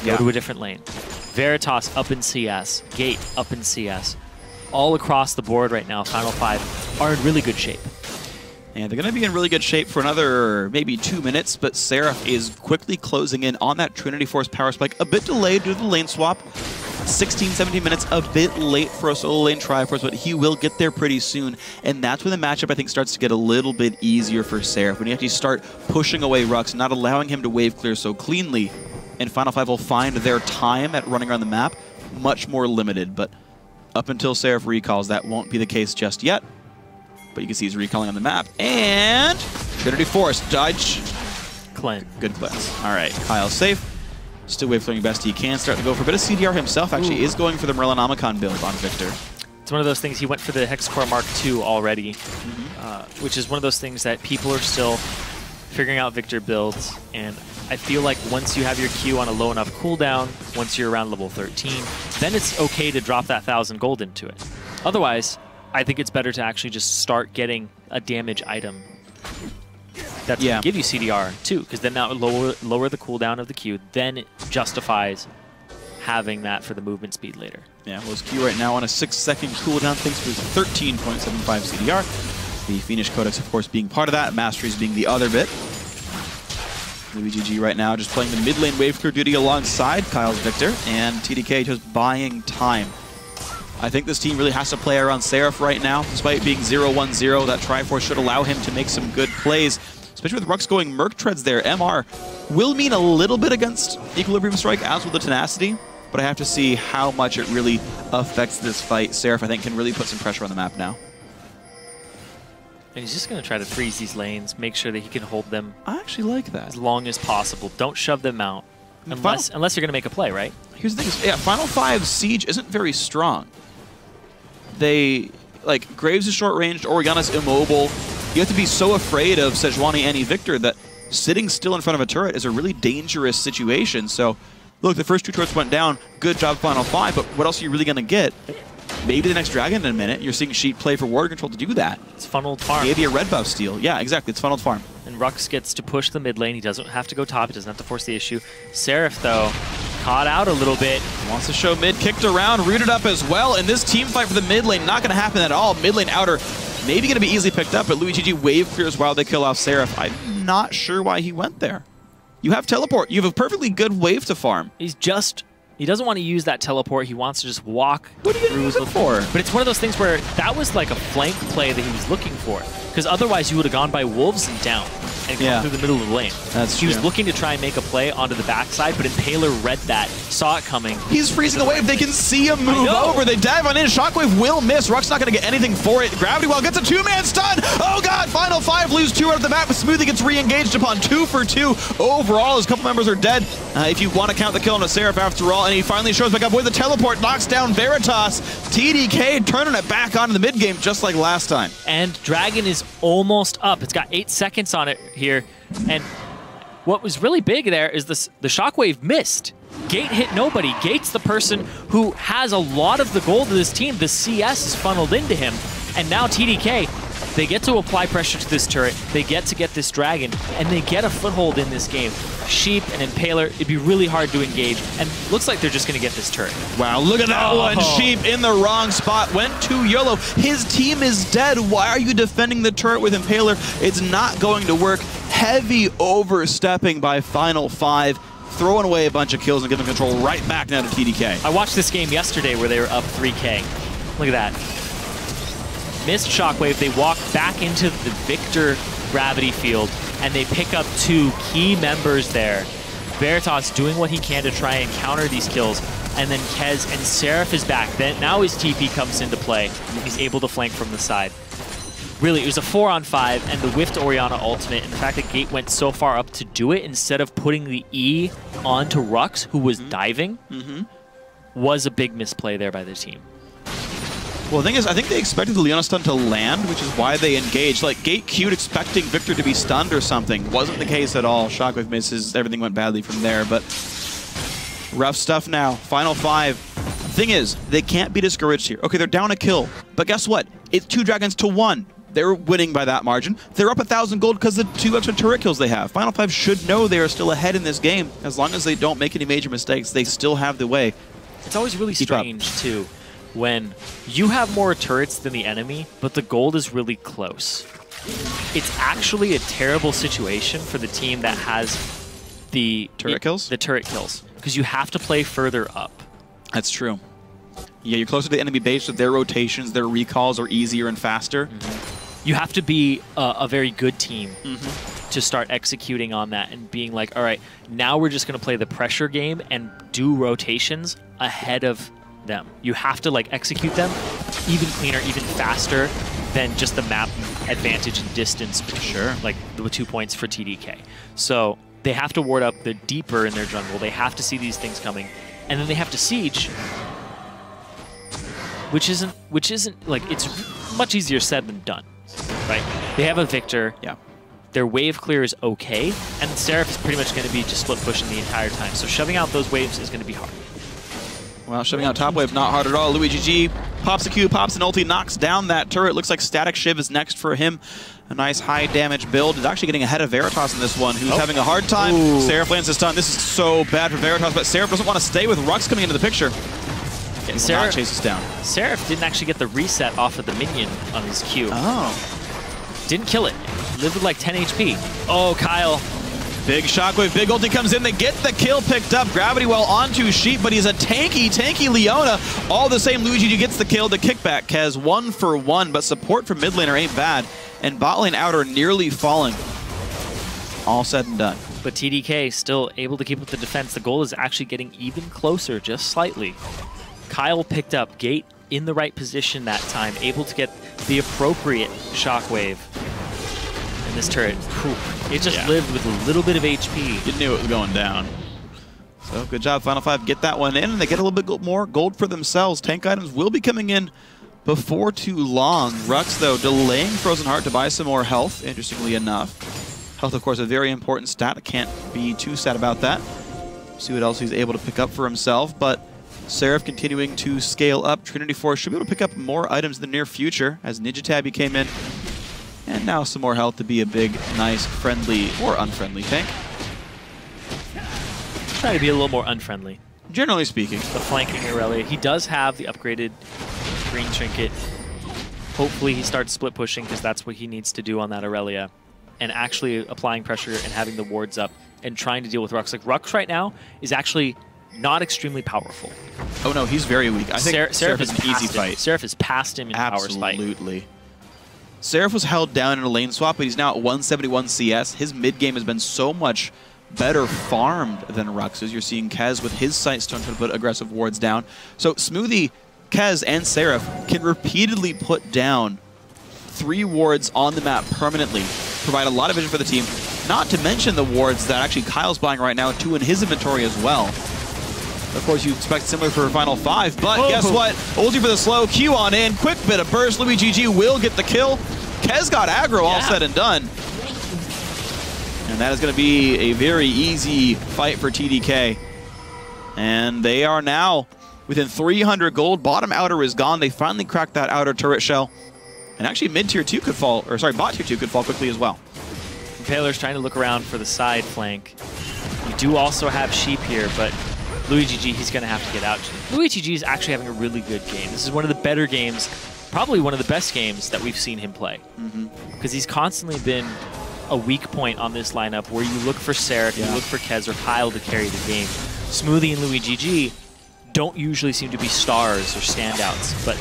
Go to a different lane. Veritas up in CS. Gate up in CS. All across the board right now, Final 5 are in really good shape. And they're going to be in really good shape for another maybe 2 minutes, but Seraph is quickly closing in on that Trinity Force power spike. A bit delayed due to the lane swap. 16, 17 minutes, a bit late for a solo lane Triforce, but he will get there pretty soon. And that's when the matchup, I think, starts to get a little bit easier for Seraph. When you actually start pushing away Rux, not allowing him to wave clear so cleanly, and Final 5 will find their time at running around the map much more limited. But up until Seraph recalls, that won't be the case just yet. But you can see he's recalling on the map. And Trinity Force, dodge. Cleanse. Good cleanse. All right, Kyle's safe. Still wave throwing best he can. Starting to go for a bit of CDR himself. Actually, is going for the Merlinomicon build on Victor. It's one of those things, he went for the Hexcore Mark II already, which is one of those things that people are still figuring out Victor builds. And I feel like once you have your Q on a low enough cooldown, once you're around level 13, then it's okay to drop that 1,000 gold into it. Otherwise, I think it's better to actually just start getting a damage item that's going to give you CDR too, because then that would lower the cooldown of the Q. Then it justifies having that for the movement speed later. Yeah, well, his Q right now on a 6-second cooldown thanks to his 13.75 CDR. The Phoenix Codex, of course, being part of that. Masteries being the other bit. LuigiG right now just playing the mid lane wave clear duty alongside Kyle's Victor, and TDK just buying time. I think this team really has to play around Seraph right now. Despite being 0-1-0, that Triforce should allow him to make some good plays. Especially with Rux going Merc Treads there. MR will mean a little bit against Equilibrium Strike, as with the Tenacity, but I have to see how much it really affects this fight. Seraph, I think, can really put some pressure on the map now. And he's just going to try to freeze these lanes, make sure that he can hold them. I actually like that. As long as possible. Don't shove them out. Unless you're going to make a play, right? Here's the thing. Yeah, Final 5 Siege isn't very strong. They, like, Graves is short-ranged, Oriana's immobile. You have to be so afraid of Sejuani and Victor that sitting still in front of a turret is a really dangerous situation. So, look, the first 2 turrets went down. Good job, Final 5, but what else are you really going to get? Maybe the next Dragon in a minute. You're seeing Sheep play for Ward Control to do that. It's funneled farm. Maybe a red buff steal. Yeah, exactly. It's funneled farm. And Rux gets to push the mid lane. He doesn't have to go top. He doesn't have to force the issue. Seraph, though, caught out a little bit. Wants to show mid, kicked around, rooted up as well. And this team fight for the mid lane, not going to happen at all. Mid lane outer, maybe going to be easily picked up, but LuigiG wave clears while they kill off Seraph. I'm not sure why he went there. You have teleport. You have a perfectly good wave to farm. He doesn't want to use that teleport. He wants to just walk What are you going to use it for? But it's one of those things where that was like a flank play that he was looking for. Because otherwise you would have gone by Wolves and down and come through the middle of the lane. That's He was looking to try and make a play onto the backside, but Impaler read that, saw it coming. He's freezing the wave. They can see him move over. They dive on in. Shockwave will miss. Rux not going to get anything for it. Gravity Well gets a 2-man stun. Oh, God. Final 5 lose 2 out of the map. Smoothie gets re-engaged upon 2 for 2. Overall, his couple members are dead. If you want to count the kill on a Seraph after all. And he finally shows back up with a teleport. Knocks down Veritas. TDK turning it back on in the mid-game just like last time. And Dragon is almost up. It's got 8 seconds on it here. And what was really big there is the Shockwave missed. Gate hit nobody. Gate's the person who has a lot of the gold of this team. The CS is funneled into him. And now TDK, they get to apply pressure to this turret. They get to get this Dragon, and they get a foothold in this game. Sheep and Impaler, it'd be really hard to engage. And looks like they're just going to get this turret. Wow, look at that one. Sheep in the wrong spot. Went too YOLO. His team is dead. Why are you defending the turret with Impaler? It's not going to work. Heavy overstepping by Final 5. Throwing away a bunch of kills and giving control right back now to TDK. I watched this game yesterday where they were up 3K. Look at that. Missed Shockwave. They walk back into the Victor gravity field, and they pick up 2 key members there. Veritas doing what he can to try and counter these kills, and then Kez and Seraph is back. Then now his TP comes into play. He's able to flank from the side. Really, it was a 4-on-5, and the whiffed Oriana ultimate, and the fact that Gate went so far up to do it instead of putting the E onto Rux, who was diving, was a big misplay there by the team. Well, the thing is, I think they expected the Leona stun to land, which is why they engaged. Like, Gate queued expecting Victor to be stunned or something. Wasn't the case at all. Shockwave misses. Everything went badly from there, but rough stuff now. Final 5. Thing is, they can't be discouraged here. Okay, they're down a kill, but guess what? It's 2 Dragons to 1. They're winning by that margin. They're up 1,000 gold because of the 2 extra turret kills they have. Final 5 should know they are still ahead in this game. As long as they don't make any major mistakes, they still have the way. It's always really strange, too, when you have more turrets than the enemy, but the gold is really close. It's actually a terrible situation for the team that has the turret kills? The turret kills, because you have to play further up. That's true. Yeah, you're closer to the enemy base, so their rotations, their recalls are easier and faster. You have to be a very good team to start executing on that and being like, all right, now we're just going to play the pressure game and do rotations ahead of them. You have to like execute them even cleaner, even faster than just the map advantage and distance between like the 2 points for TDK. So they have to ward up. They're deeper in their jungle. They have to see these things coming, and then they have to siege, which isn't like, it's much easier said than done, right? They have a Victor. Yeah. Their wave clear is okay, and Seraph is pretty much going to be just split pushing the entire time. So shoving out those waves is going to be hard. Well, shoving out top wave, not hard at all. LuiGG pops a Q, pops an ulti, knocks down that turret. Looks like Static Shiv is next for him. A nice high damage build. He's actually getting ahead of Veritas in this one, who's having a hard time. Seraph lands a stun. This is so bad for Veritas, but Seraph doesn't want to stay with Rux coming into the picture. And Seraph chases down. Seraph didn't actually get the reset off of the minion on his Q. Oh. Didn't kill it. Lived with like 10 HP. Oh, Kyle. Big shockwave, big ulti comes in. They get the kill picked up. Gravity Well onto Sheep, but he's a tanky Leona. All the same, LuiGG gets the kill. The kickback, Kez 1 for 1, but support from mid laner ain't bad. And bot lane outer nearly falling. All said and done. But TDK still able to keep up the defense. The goal is actually getting even closer, just slightly. Kyle picked up Gate in the right position that time, able to get the appropriate shockwave. And this turret, it just lived with a little bit of HP. You knew it was going down. So good job, Final Five. Get that one in, and they get a little bit more gold for themselves. Tank items will be coming in before too long. Rux, though, delaying Frozen Heart to buy some more health, interestingly enough. Health, of course, a very important stat. I can't be too sad about that. See what else he's able to pick up for himself, but Seraph continuing to scale up. Trinity Force should be able to pick up more items in the near future as Ninja Tabby came in. And now some more health to be a big, nice, friendly, or unfriendly tank. Try to be a little more unfriendly. Generally speaking. The flanking Aurelia. He does have the upgraded green trinket. Hopefully he starts split pushing because that's what he needs to do on that Aurelia. And actually applying pressure and having the wards up and trying to deal with Rux. Like Rux right now is actually not extremely powerful. Oh no, he's very weak. I think Seraph is an easy fight. Seraph has passed him in power spike. Absolutely. Seraph was held down in a lane swap, but he's now at 171 CS. His mid game has been so much better farmed than Rux's. You're seeing Kez with his sight stone trying to put aggressive wards down. So Smoothie, Kez, and Seraph can repeatedly put down 3 wards on the map permanently, provide a lot of vision for the team, not to mention the wards that actually Kyle's buying right now, 2 in his inventory as well. Of course, you expect similar for Final Five, but guess what? Ulti for the slow, Q on in, quick bit of burst, LuiGG will get the kill. Kez got aggro, all said and done. And that is going to be a very easy fight for TDK. And they are now within 300 gold. Bottom outer is gone. They finally cracked that outer turret shell. And actually mid tier 2 could fall, or sorry, bot tier 2 could fall quickly as well. Impaler's trying to look around for the side flank. You do also have Sheep here, but LuiGG, he's going to have to get out. LuiGG is actually having a really good game. This is one of the better games, probably one of the best games that we've seen him play. Because he's constantly been a weak point on this lineup where you look for Seraph, you look for Kez or Kyle to carry the game. Smoothie and LuiGG don't usually seem to be stars or standouts, but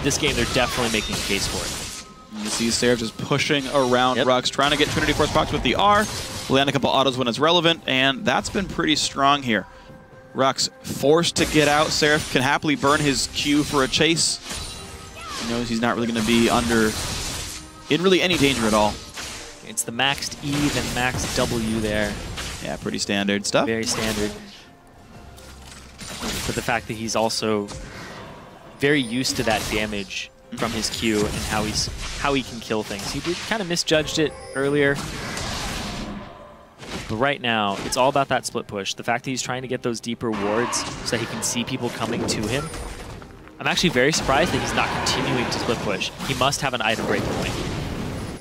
this game they're definitely making a case for it. You see Seraph just pushing around Rux, trying to get Trinity Force procs with the R, land a couple autos when it's relevant, and that's been pretty strong here. Rux forced to get out. Seraph can happily burn his Q for a chase. He knows he's not really going to be in really any danger at all. It's the maxed Eve and maxed W there. Yeah, pretty standard stuff. Very standard. But the fact that he's also very used to that damage from his Q and how he can kill things. He did kind of misjudged it earlier. But right now, it's all about that split push. The fact that he's trying to get those deeper wards so that he can see people coming to him. I'm actually very surprised that he's not continuing to split push. He must have an item break point.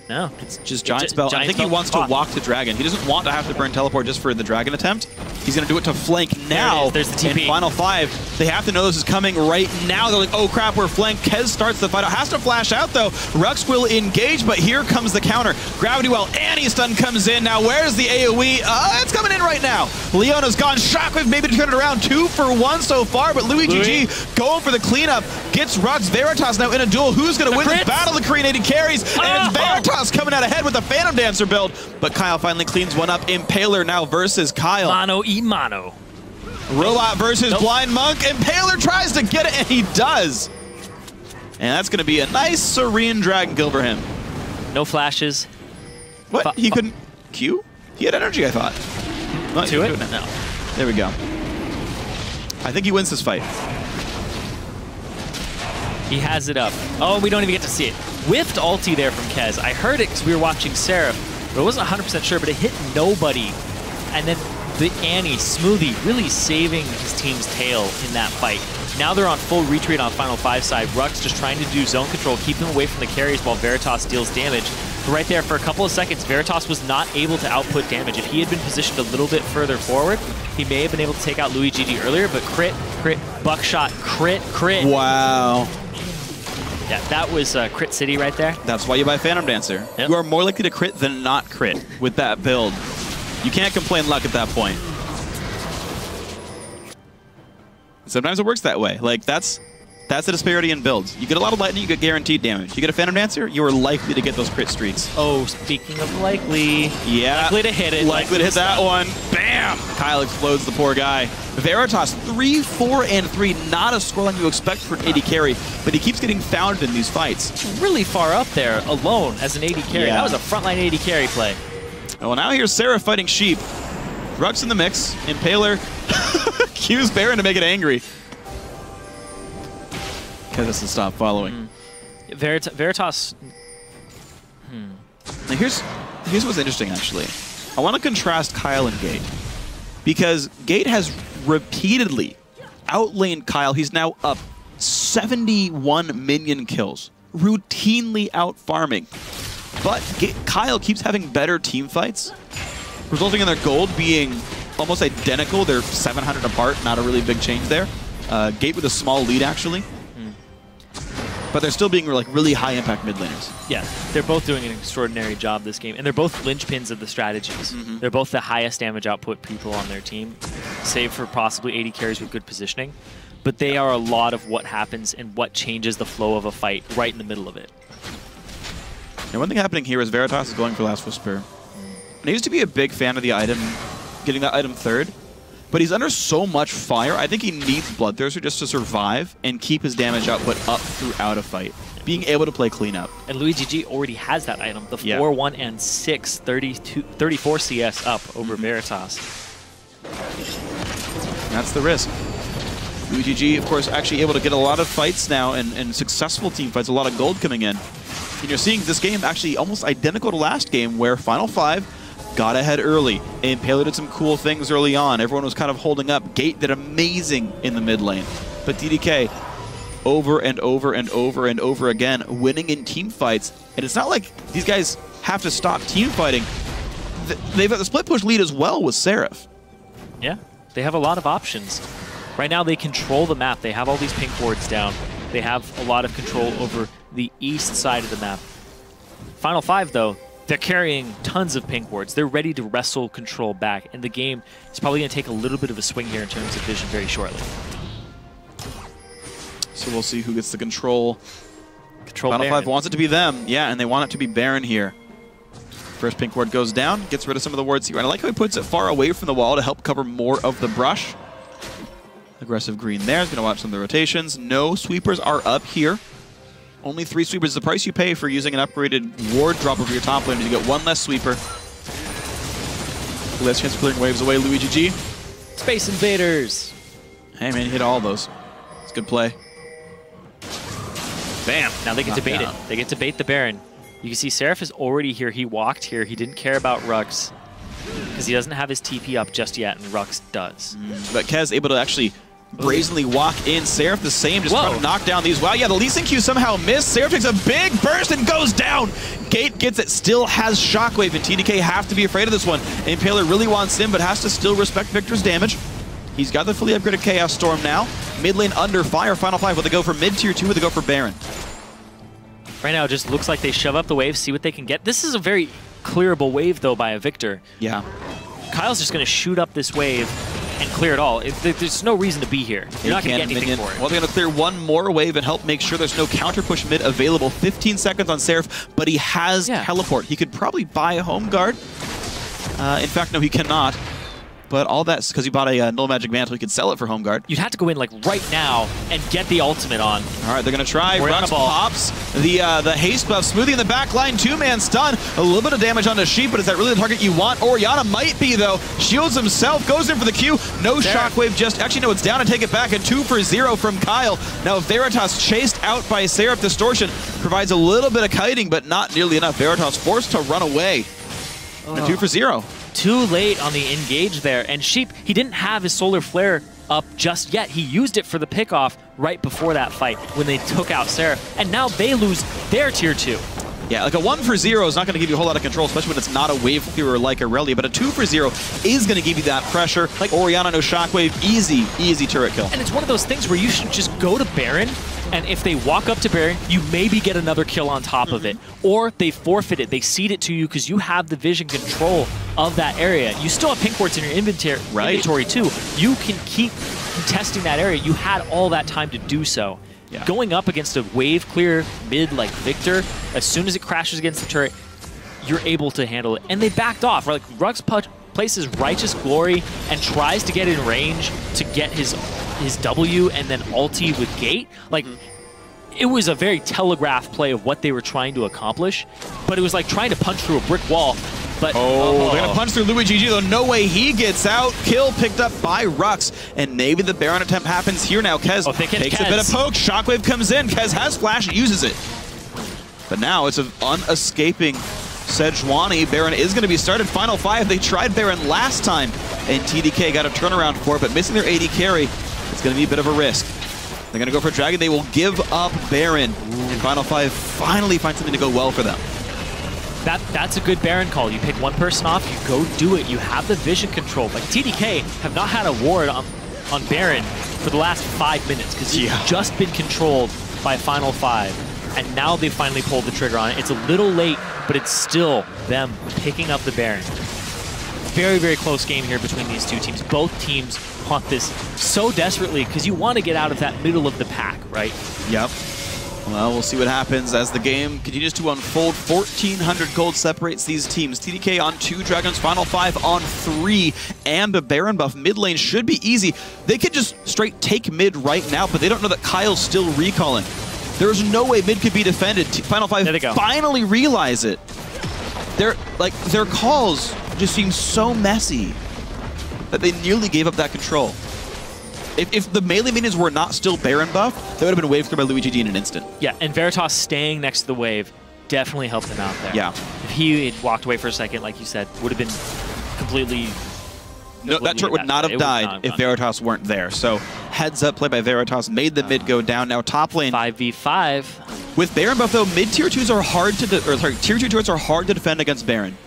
No, it's just Giant Spell. I think he wants to walk to Dragon. He doesn't want to have to burn Teleport just for the Dragon attempt. He's going to do it to flank now. There's the TP. In Final 5, they have to know this is coming right now. They're like, oh crap, we're flanked. Kez starts the fight out. Has to flash out though. Rux will engage, but here comes the counter. Gravity Well, Anti-Stun comes in. Now where's the AoE? It's coming in right now. Leona's gone. Shockwave maybe to turn it around. 2 for 1 so far, but Louis GG going for the cleanup. Gets Rux. Veritas now in a duel. Who's going to win this battle? The Korean AD carries, and it's Veritas coming out ahead with the Phantom Dancer build. But Kyle finally cleans one up. Impaler now versus Kyle. Mono e mono. Robot versus Blind Monk. Impaler tries to get it, and he does. And that's going to be a nice, serene Dragon kill for him. No flashes. What? He couldn't Q? He had energy, I thought. No, to it? No. There we go. I think he wins this fight. He has it up. Oh, we don't even get to see it. Whiffed ulti there from Kez. I heard it because we were watching Seraph, but I wasn't 100% sure, but it hit nobody. And then the Annie, Smoothie, really saving his team's tail in that fight. Now they're on full retreat on Final 5 side. Rux just trying to do zone control, keep him away from the carries while Veritas deals damage. But right there, for a couple of seconds, Veritas was not able to output damage. If he had been positioned a little bit further forward, he may have been able to take out Louis GG earlier, but crit, buckshot, crit. Wow. Yeah, that was Crit City right there. That's why you buy Phantom Dancer. Yep. You are more likely to crit than not crit with that build. You can't complain luck at that point. Sometimes it works that way. Like, that's the disparity in builds. You get a lot of lightning, you get guaranteed damage. You get a Phantom Dancer, you are likely to get those crit streaks. Oh, speaking of likely. Yeah. Likely to hit it. Likely to hit that one. Bam! Kyle explodes the poor guy. Veritas, 3, 4, and 3. Not a scoreline you expect for an AD carry, but he keeps getting found in these fights. Really far up there, alone, as an AD carry. Yeah. That was a frontline AD carry play. Well, now here's Sarah fighting Sheep. Rux in the mix. Impaler cues Baron to make it angry. Kez doesn't stop following. Veritas. Now here's what's interesting, actually. I want to contrast Kyle and Gate, because Gate has repeatedly outlaned Kyle. He's now up 71 minion kills, routinely out farming. But Kyle keeps having better team fights, resulting in their gold being almost identical. They're 700 apart, not a really big change there. Gate with a small lead, actually. But they're still being like really high impact mid laners. Yeah, they're both doing an extraordinary job this game, and they're both linchpins of the strategies. They're both the highest damage output people on their team, save for possibly 80 carries with good positioning. But they are a lot of what happens and what changes the flow of a fight right in the middle of it. And one thing happening here is Veritas is going for Last Whisper. And he used to be a big fan of the item, getting that item third. But he's under so much fire, I think he needs Bloodthirster just to survive and keep his damage output up throughout a fight. Being able to play cleanup. And Louis GG already has that item, the 4, 1, and 6, 34 CS up over Veritas. That's the risk. Louis GG, of course, actually able to get a lot of fights now and successful team fights, a lot of gold coming in. And you're seeing this game actually almost identical to last game, where Final 5 got ahead early. Impaler did some cool things early on. Everyone was kind of holding up. Gate did amazing in the mid lane. But TDK, over and over and over and over again, winning in team fights. And it's not like these guys have to stop team fighting. They've got the split push lead as well with Seraph. Yeah, they have a lot of options. Right now they control the map. They have all these pink wards down. They have a lot of control over the east side of the map. Final 5, though, they're carrying tons of pink wards. They're ready to wrestle control back, and the game is probably going to take a little bit of a swing here in terms of vision very shortly. So we'll see who gets the control. Final Baron. 5 wants it to be them. Yeah, and they want it to be Baron here. First pink ward goes down, gets rid of some of the wards here. And I like how he puts it far away from the wall to help cover more of the brush. Aggressive green there. He's going to watch some of the rotations. No sweepers are up here. Only 3 sweepers. The price you pay for using an upgraded ward drop over your top lane is you get 1 less sweeper. Less chance of clearing waves away, Louis GG. Space Invaders. Hey man, he hit all those. It's a good play. Bam. Now they get to bait it. They get to bait the Baron. You can see Seraph is already here. He walked here. He didn't care about Rux because he doesn't have his TP up just yet, and Rux does. But Kez able to actually brazenly walk in. Seraph the same, just trying to knock down these. Wow, yeah, the Lee Sin Q somehow missed. Seraph takes a big burst and goes down. Gate gets it, still has Shockwave, and TDK have to be afraid of this one. Impaler really wants in, but has to still respect Victor's damage. He's got the fully upgraded Chaos Storm now. Mid lane under fire. Final 5. Will they go for mid tier 2? Will they go for Baron? Right now, it just looks like they shove up the wave, see what they can get. This is a very clearable wave, though, by a Victor. Yeah. Kyle's just going to shoot up this wave and clear it all. There's no reason to be here. You're not going to get anything for it. Well, they're going to clear one more wave and help make sure there's no counter push mid available. 15 seconds on Seraph, but he has teleport. He could probably buy a home guard. In fact, no, he cannot. But all that's because he bought a Null Magic Mantle. He could sell it for home guard. You'd have to go in like right now and get the ultimate on. All right, they're going to try. Rux pops the haste buff. Smoothie in the back line. 2-man stun. A little bit of damage on the Sheep, but is that really the target you want? Orianna might be, though. Shields himself. Goes in for the Q. No Shockwave just... Actually, no, it's down and take it back. And 2 for 0 from Kyle. Now, Veritas chased out by Seraph Distortion. Provides a little bit of kiting, but not nearly enough. Veritas forced to run away. And 2 for 0. Too late on the engage there. And Sheep, he didn't have his Solar Flare up just yet. He used it for the pickoff right before that fight when they took out Seraph. And now they lose their tier 2. Yeah, like a 1 for 0 is not going to give you a whole lot of control, especially when it's not a wave clearer like Aurelia, but a 2 for 0 is going to give you that pressure. Like Orianna, no Shockwave, easy turret kill. And it's one of those things where you should just go to Baron, and if they walk up to Baron, you maybe get another kill on top of it. Or they forfeit it, they cede it to you because you have the vision control of that area. You still have pink wards in your inventory too. You can keep contesting that area. You had all that time to do so. Yeah. Going up against a wave clear mid like Victor, as soon as it crashes against the turret, you're able to handle it. And they backed off. Like Rux places Righteous Glory and tries to get in range to get his W and then ulti with Gate. Like, it was a very telegraphed play of what they were trying to accomplish, but it was like trying to punch through a brick wall. But they're going to punch through Louis GG, though. No way he gets out. Kill picked up by Rux. And maybe the Baron attempt happens here now. Kez takes a bit of poke. Shockwave comes in. Kez has flash, uses it. But now it's an unescaping Sejuani. Baron is going to be started. Final 5. They tried Baron last time, and TDK got a turnaround for it, but missing their AD carry, it's going to be a bit of a risk. They're going to go for Dragon. They will give up Baron. And Final 5 finally find something to go well for them. That's a good Baron call. You pick one person off, you go do it. You have the vision control. Like, TDK have not had a ward on Baron for the last 5 minutes because he's just been controlled by Final 5. And now they finally pulled the trigger on it. It's a little late, but it's still them picking up the Baron. Very, very close game here between these two teams. Both teams want this so desperately because you want to get out of that middle of the pack, right? Yep. Well, we'll see what happens as the game continues to unfold. 1,400 gold separates these teams. TDK on 2, Dragons Final 5 on 3, and a Baron buff. Mid lane should be easy. They could just straight take mid right now, but they don't know that Kyle's still recalling. There's no way mid could be defended. Final 5 finally realize it. Their calls just seem so messy that they nearly gave up that control. If the melee minions were not still Baron buff, they would have been wave cleared by Louis GG in an instant. Yeah, and Veritas staying next to the wave definitely helped him out there. Yeah. If he had walked away for a second, like you said, would have been completely... No, that turret would not have died if Veritas weren't there. So heads up play by Veritas made the mid go down. Now top lane 5v5 with Baron buff though. Mid tier 2s are hard to tier 2 turrets are hard to defend against Baron.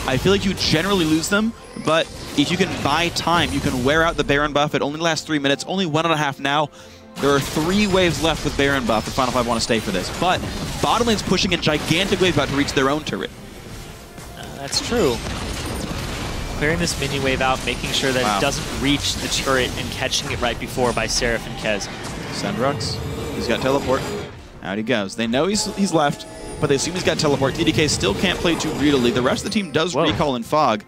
I feel like you generally lose them, but if you can buy time, you can wear out the Baron buff. It only lasts 3 minutes, only 1.5 now. There are 3 waves left with Baron buff if Final 5 want to stay for this. But bottom lane's pushing a gigantic wave about to reach their own turret. That's true. Clearing this minion wave out, making sure that it doesn't reach the turret and catching it right before by Seraph and Kez. Sandrux, he's got teleport. Out he goes. They know he's left, but they assume he's got teleport. TDK still can't play too greedily. The rest of the team does recall and fog.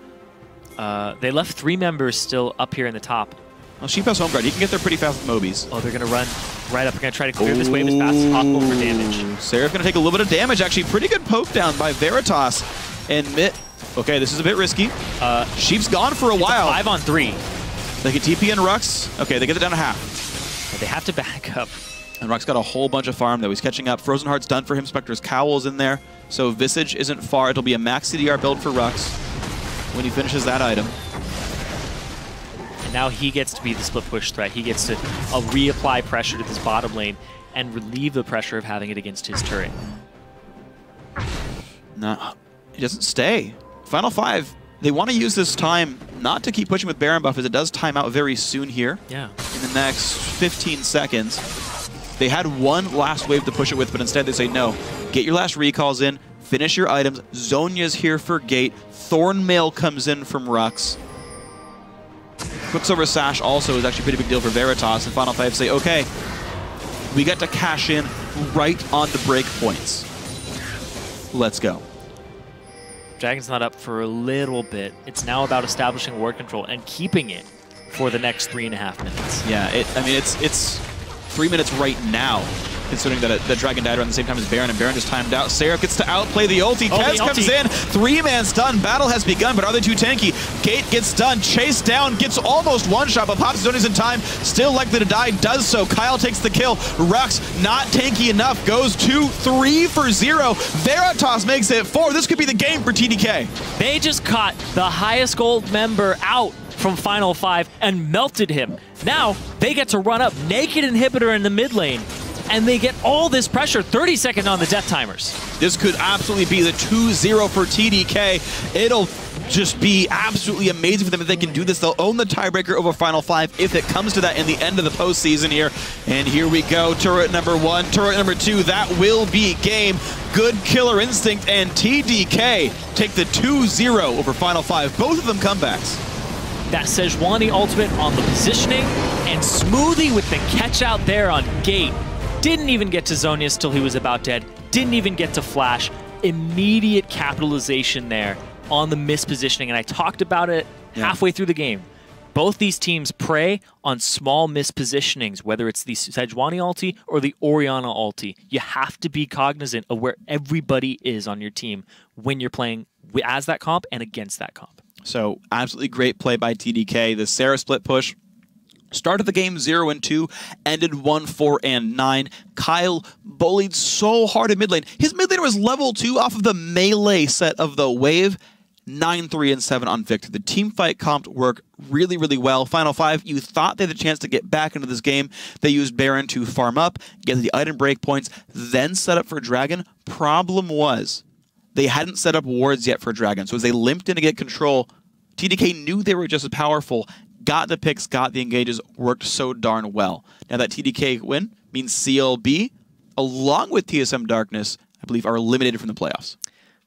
They left 3 members still up here in the top. Well, Sheep has home guard. He can get there pretty fast with Mobies. Oh, they're going to run right up. They're going to try to clear this wave as fast as possible for damage. Seraph going to take a little bit of damage, actually. Pretty good poke down by Veritas. And okay, this is a bit risky. Sheep's gone for a while. 5 on 3. They can TP and Rux. Okay, they get it down to half. But they have to back up. And Rux got a whole bunch of farm, though. He's catching up. Frozen Heart's done for him. Spectre's Cowl's in there. So Visage isn't far. It'll be a max CDR build for Rux when he finishes that item. now he gets to be the split push threat. He gets to reapply pressure to this bottom lane and relieve the pressure of having it against his turret. No, he doesn't stay. Final 5, they want to use this time not to keep pushing with Baron buff, as it does time out very soon here. Yeah. In the next 15 seconds. They had one last wave to push it with, but instead they say, no, get your last recalls in, finish your items. Zhonya's here for Gate. Thornmail comes in from Rux. Quicksilver Sash also is actually a pretty big deal for Veritas, and Final 5 say, okay, we get to cash in right on the breakpoints. Let's go. Dragon's not up for a little bit. It's now about establishing ward control and keeping it for the next 3.5 minutes. Yeah, I mean, it's 3 minutes right now, considering that the Dragon died around the same time as Baron, and Baron just timed out. Seraph gets to outplay the ulti. Kez comes in. 3-man stun. Battle has begun, but are they too tanky? Gate gets done. Chase down. Gets almost one-shot, but Pops Zoni's in time. Still likely to die. Does so. Kyle takes the kill. Rux, not tanky enough. Goes 2-3 for 0. Veritas makes it 4. This could be the game for TDK. They just caught the highest gold member out from Final 5 and melted him. Now they get to run up naked inhibitor in the mid lane, and they get all this pressure. 30 seconds on the death timers. This could absolutely be the 2-0 for TDK. It'll just be absolutely amazing for them if they can do this. They'll own the tiebreaker over Final 5 if it comes to that in the end of the postseason here. And here we go. Turret number 1, turret number 2. That will be game. Good killer instinct, and TDK take the 2-0 over Final 5. Both of them comebacks. That Sejuani ultimate on the positioning, and Smoothie with the catch out there on Gate. Didn't even get to Zhonya's till he was about dead. Didn't even get to Flash. Immediate capitalization there on the mispositioning, and I talked about it halfway through the game. Both these teams prey on small mispositionings, whether it's the Sejuani ulti or the Orianna ulti. You have to be cognizant of where everybody is on your team when you're playing as that comp and against that comp. So absolutely great play by TDK. The Sarah split push started the game 0-2, ended 1-4-9. Kyle bullied so hard in mid lane. His mid laner was level 2 off of the melee set of the wave. 9-3-7 on Victor. The team fight comp worked really, really well. Final 5, you thought they had a chance to get back into this game. They used Baron to farm up, get the item breakpoints, then set up for Dragon. Problem was, they hadn't set up wards yet for Dragon, so as they limped in to get control, TDK knew they were just as powerful, got the picks, got the engages, worked so darn well. Now that TDK win means CLB, along with TSM Darkness, I believe, are eliminated from the playoffs.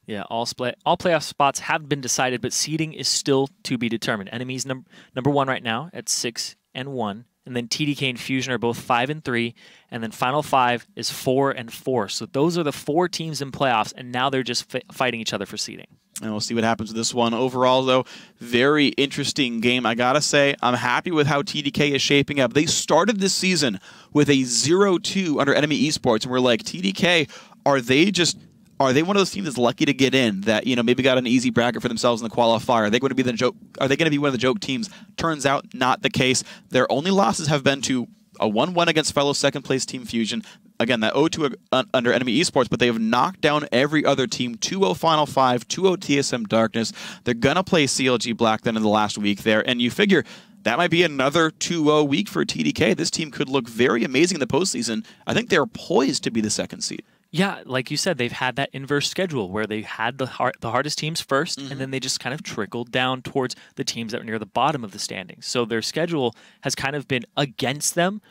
Yeah, all playoff spots have been decided, but seeding is still to be determined. Enemies number 1 right now at 6-1, and then TDK and Fusion are both 5-3, and then Final 5 is 4-4. So those are the 4 teams in playoffs, and now they're just fighting each other for seeding. And we'll see what happens with this one. Overall, though, very interesting game. I gotta say, I'm happy with how TDK is shaping up. They started this season with a 0-2 under Enemy Esports, and we're like, TDK, are they one of those teams that's lucky to get in, that, you know, maybe got an easy bracket for themselves in the qualifier? Are they going to be the joke? Are they going to be one of the joke teams? Turns out not the case. Their only losses have been to a 1-1 against fellow second-place Team Fusion. Again, that 0-2 under Enemy Esports, but they have knocked down every other team. 2-0 Final 5, 2-0 TSM Darkness. They're going to play CLG Black then in the last week there, and you figure that might be another 2-0 week for TDK. This team could look very amazing in the postseason. I think they're poised to be the second seed. Yeah, like you said, they've had that inverse schedule where they had the hardest teams first, and then they just kind of trickled down towards the teams that were near the bottom of the standings. So their schedule has kind of been against them,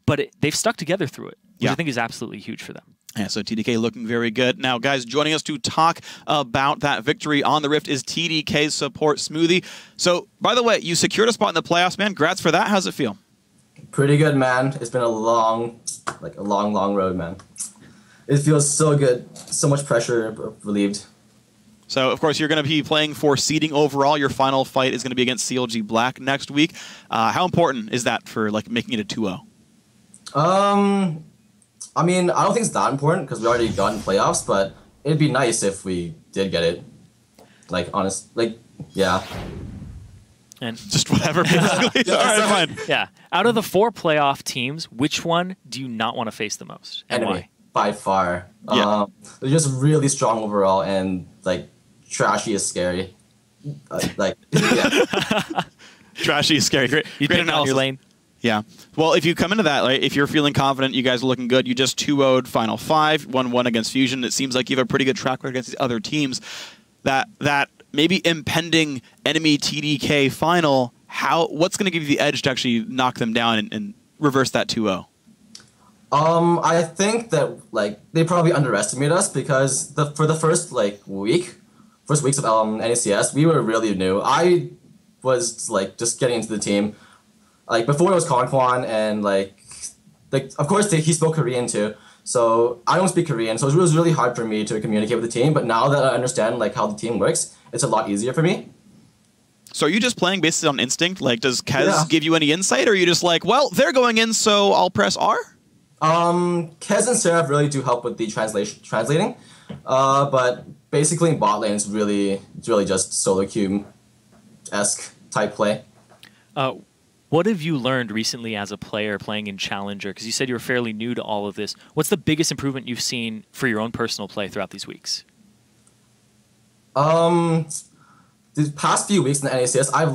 but they've stuck together through it, which I think is absolutely huge for them. Yeah, so TDK looking very good. Now, guys, joining us to talk about that victory on the Rift is TDK's support, Smoothie. So, by the way, you secured a spot in the playoffs, man. Congrats for that. How's it feel? Pretty good, man. It's been a long road, man. It feels so good. So much pressure relieved. So, of course, you're going to be playing for seeding overall. Your final fight is going to be against CLG Black next week. How important is that for making it a 2-0? I mean, I don't think it's that important because we already got in playoffs, but it'd be nice if we did get it. Yeah. And just whatever, basically. All right, fine. Yeah. Out of the 4 playoff teams, which one do you not want to face the most? And Enemy, why? by far. Yeah. They're just really strong overall, and trashy is scary. Yeah. Trashy is scary. Great, You great pick on analysis. your lane. Yeah. Well, if you come into that, like, if you're feeling confident, you guys are looking good, you just 2-0'd Final 5, 1-1 against Fusion. It seems like you have a pretty good track record against these other teams. That maybe impending enemy TDK final, what's going to give you the edge to actually knock them down and reverse that 2-0? I think that like they probably underestimate us because for the first weeks of NACS, we were really new. I was like just getting into the team. Like before it was Kwan and like of course he spoke Korean too. So I don't speak Korean, so it was really hard for me to communicate with the team. But now that I understand like how the team works, it's a lot easier for me. So are you just playing based on instinct? Like, does Kez give you any insight, or are you just like, well, they're going in, so I'll press R? Kez and Seraph really do help with the translating. But basically in bot lane, it's really just solo queue-esque type play. What have you learned recently as a player playing in Challenger? Because you said you were fairly new to all of this. What's the biggest improvement you've seen for your own personal play throughout these weeks? The past few weeks in the NACS, I've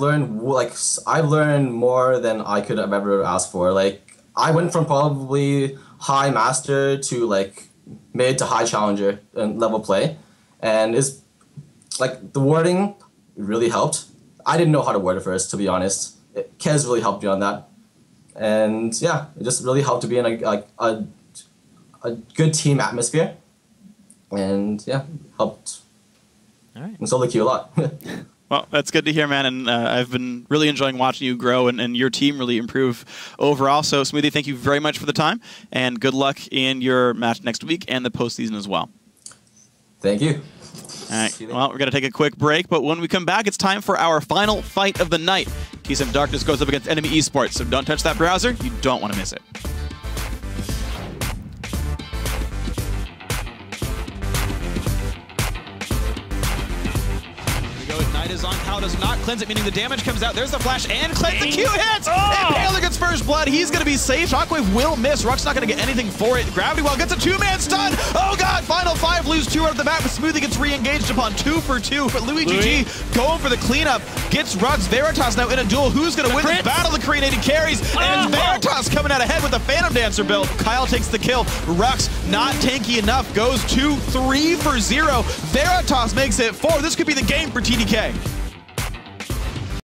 learned more than I could have ever asked for. Like I went from probably high master to like mid to high challenger level play, and it's like the wording really helped. I didn't know how to word it first, to be honest. Kez really helped me on that, and yeah, it just really helped to be in a good team atmosphere, and yeah, helped. All right. And solo queue a lot. Well, that's good to hear, man, and I've been really enjoying watching you grow and your team really improve overall. So, Smoothie, thank you very much for the time, and good luck in your match next week and the postseason as well. Thank you. All right, well, we're going to take a quick break, but when we come back, it's time for our final fight of the night. Keys of Darkness goes up against Enemy Esports, so don't touch that browser. You don't want to miss it. Ignite is on. Kyle does not cleanse it, meaning the damage comes out. There's the flash and cleanse. The Q hits! And Paler gets first blood. He's going to be safe. Shockwave will miss. Ruck's not going to get anything for it. Gravity Well gets a two-man stun. Oh god, Final 5 lose 2 out of the bat, but Smoothie gets re-engaged upon 2 for 2. But Louis GG going for the cleanup. Gets Rugs. Veritas now in a duel. Who's going to win this battle? The Korean 80 carries. And Veritas coming out ahead with the Phantom Dancer build. Kyle takes the kill. Rux not tanky enough. Goes 2-3 for 0. Veritas makes it 4. This could be the game for TDK.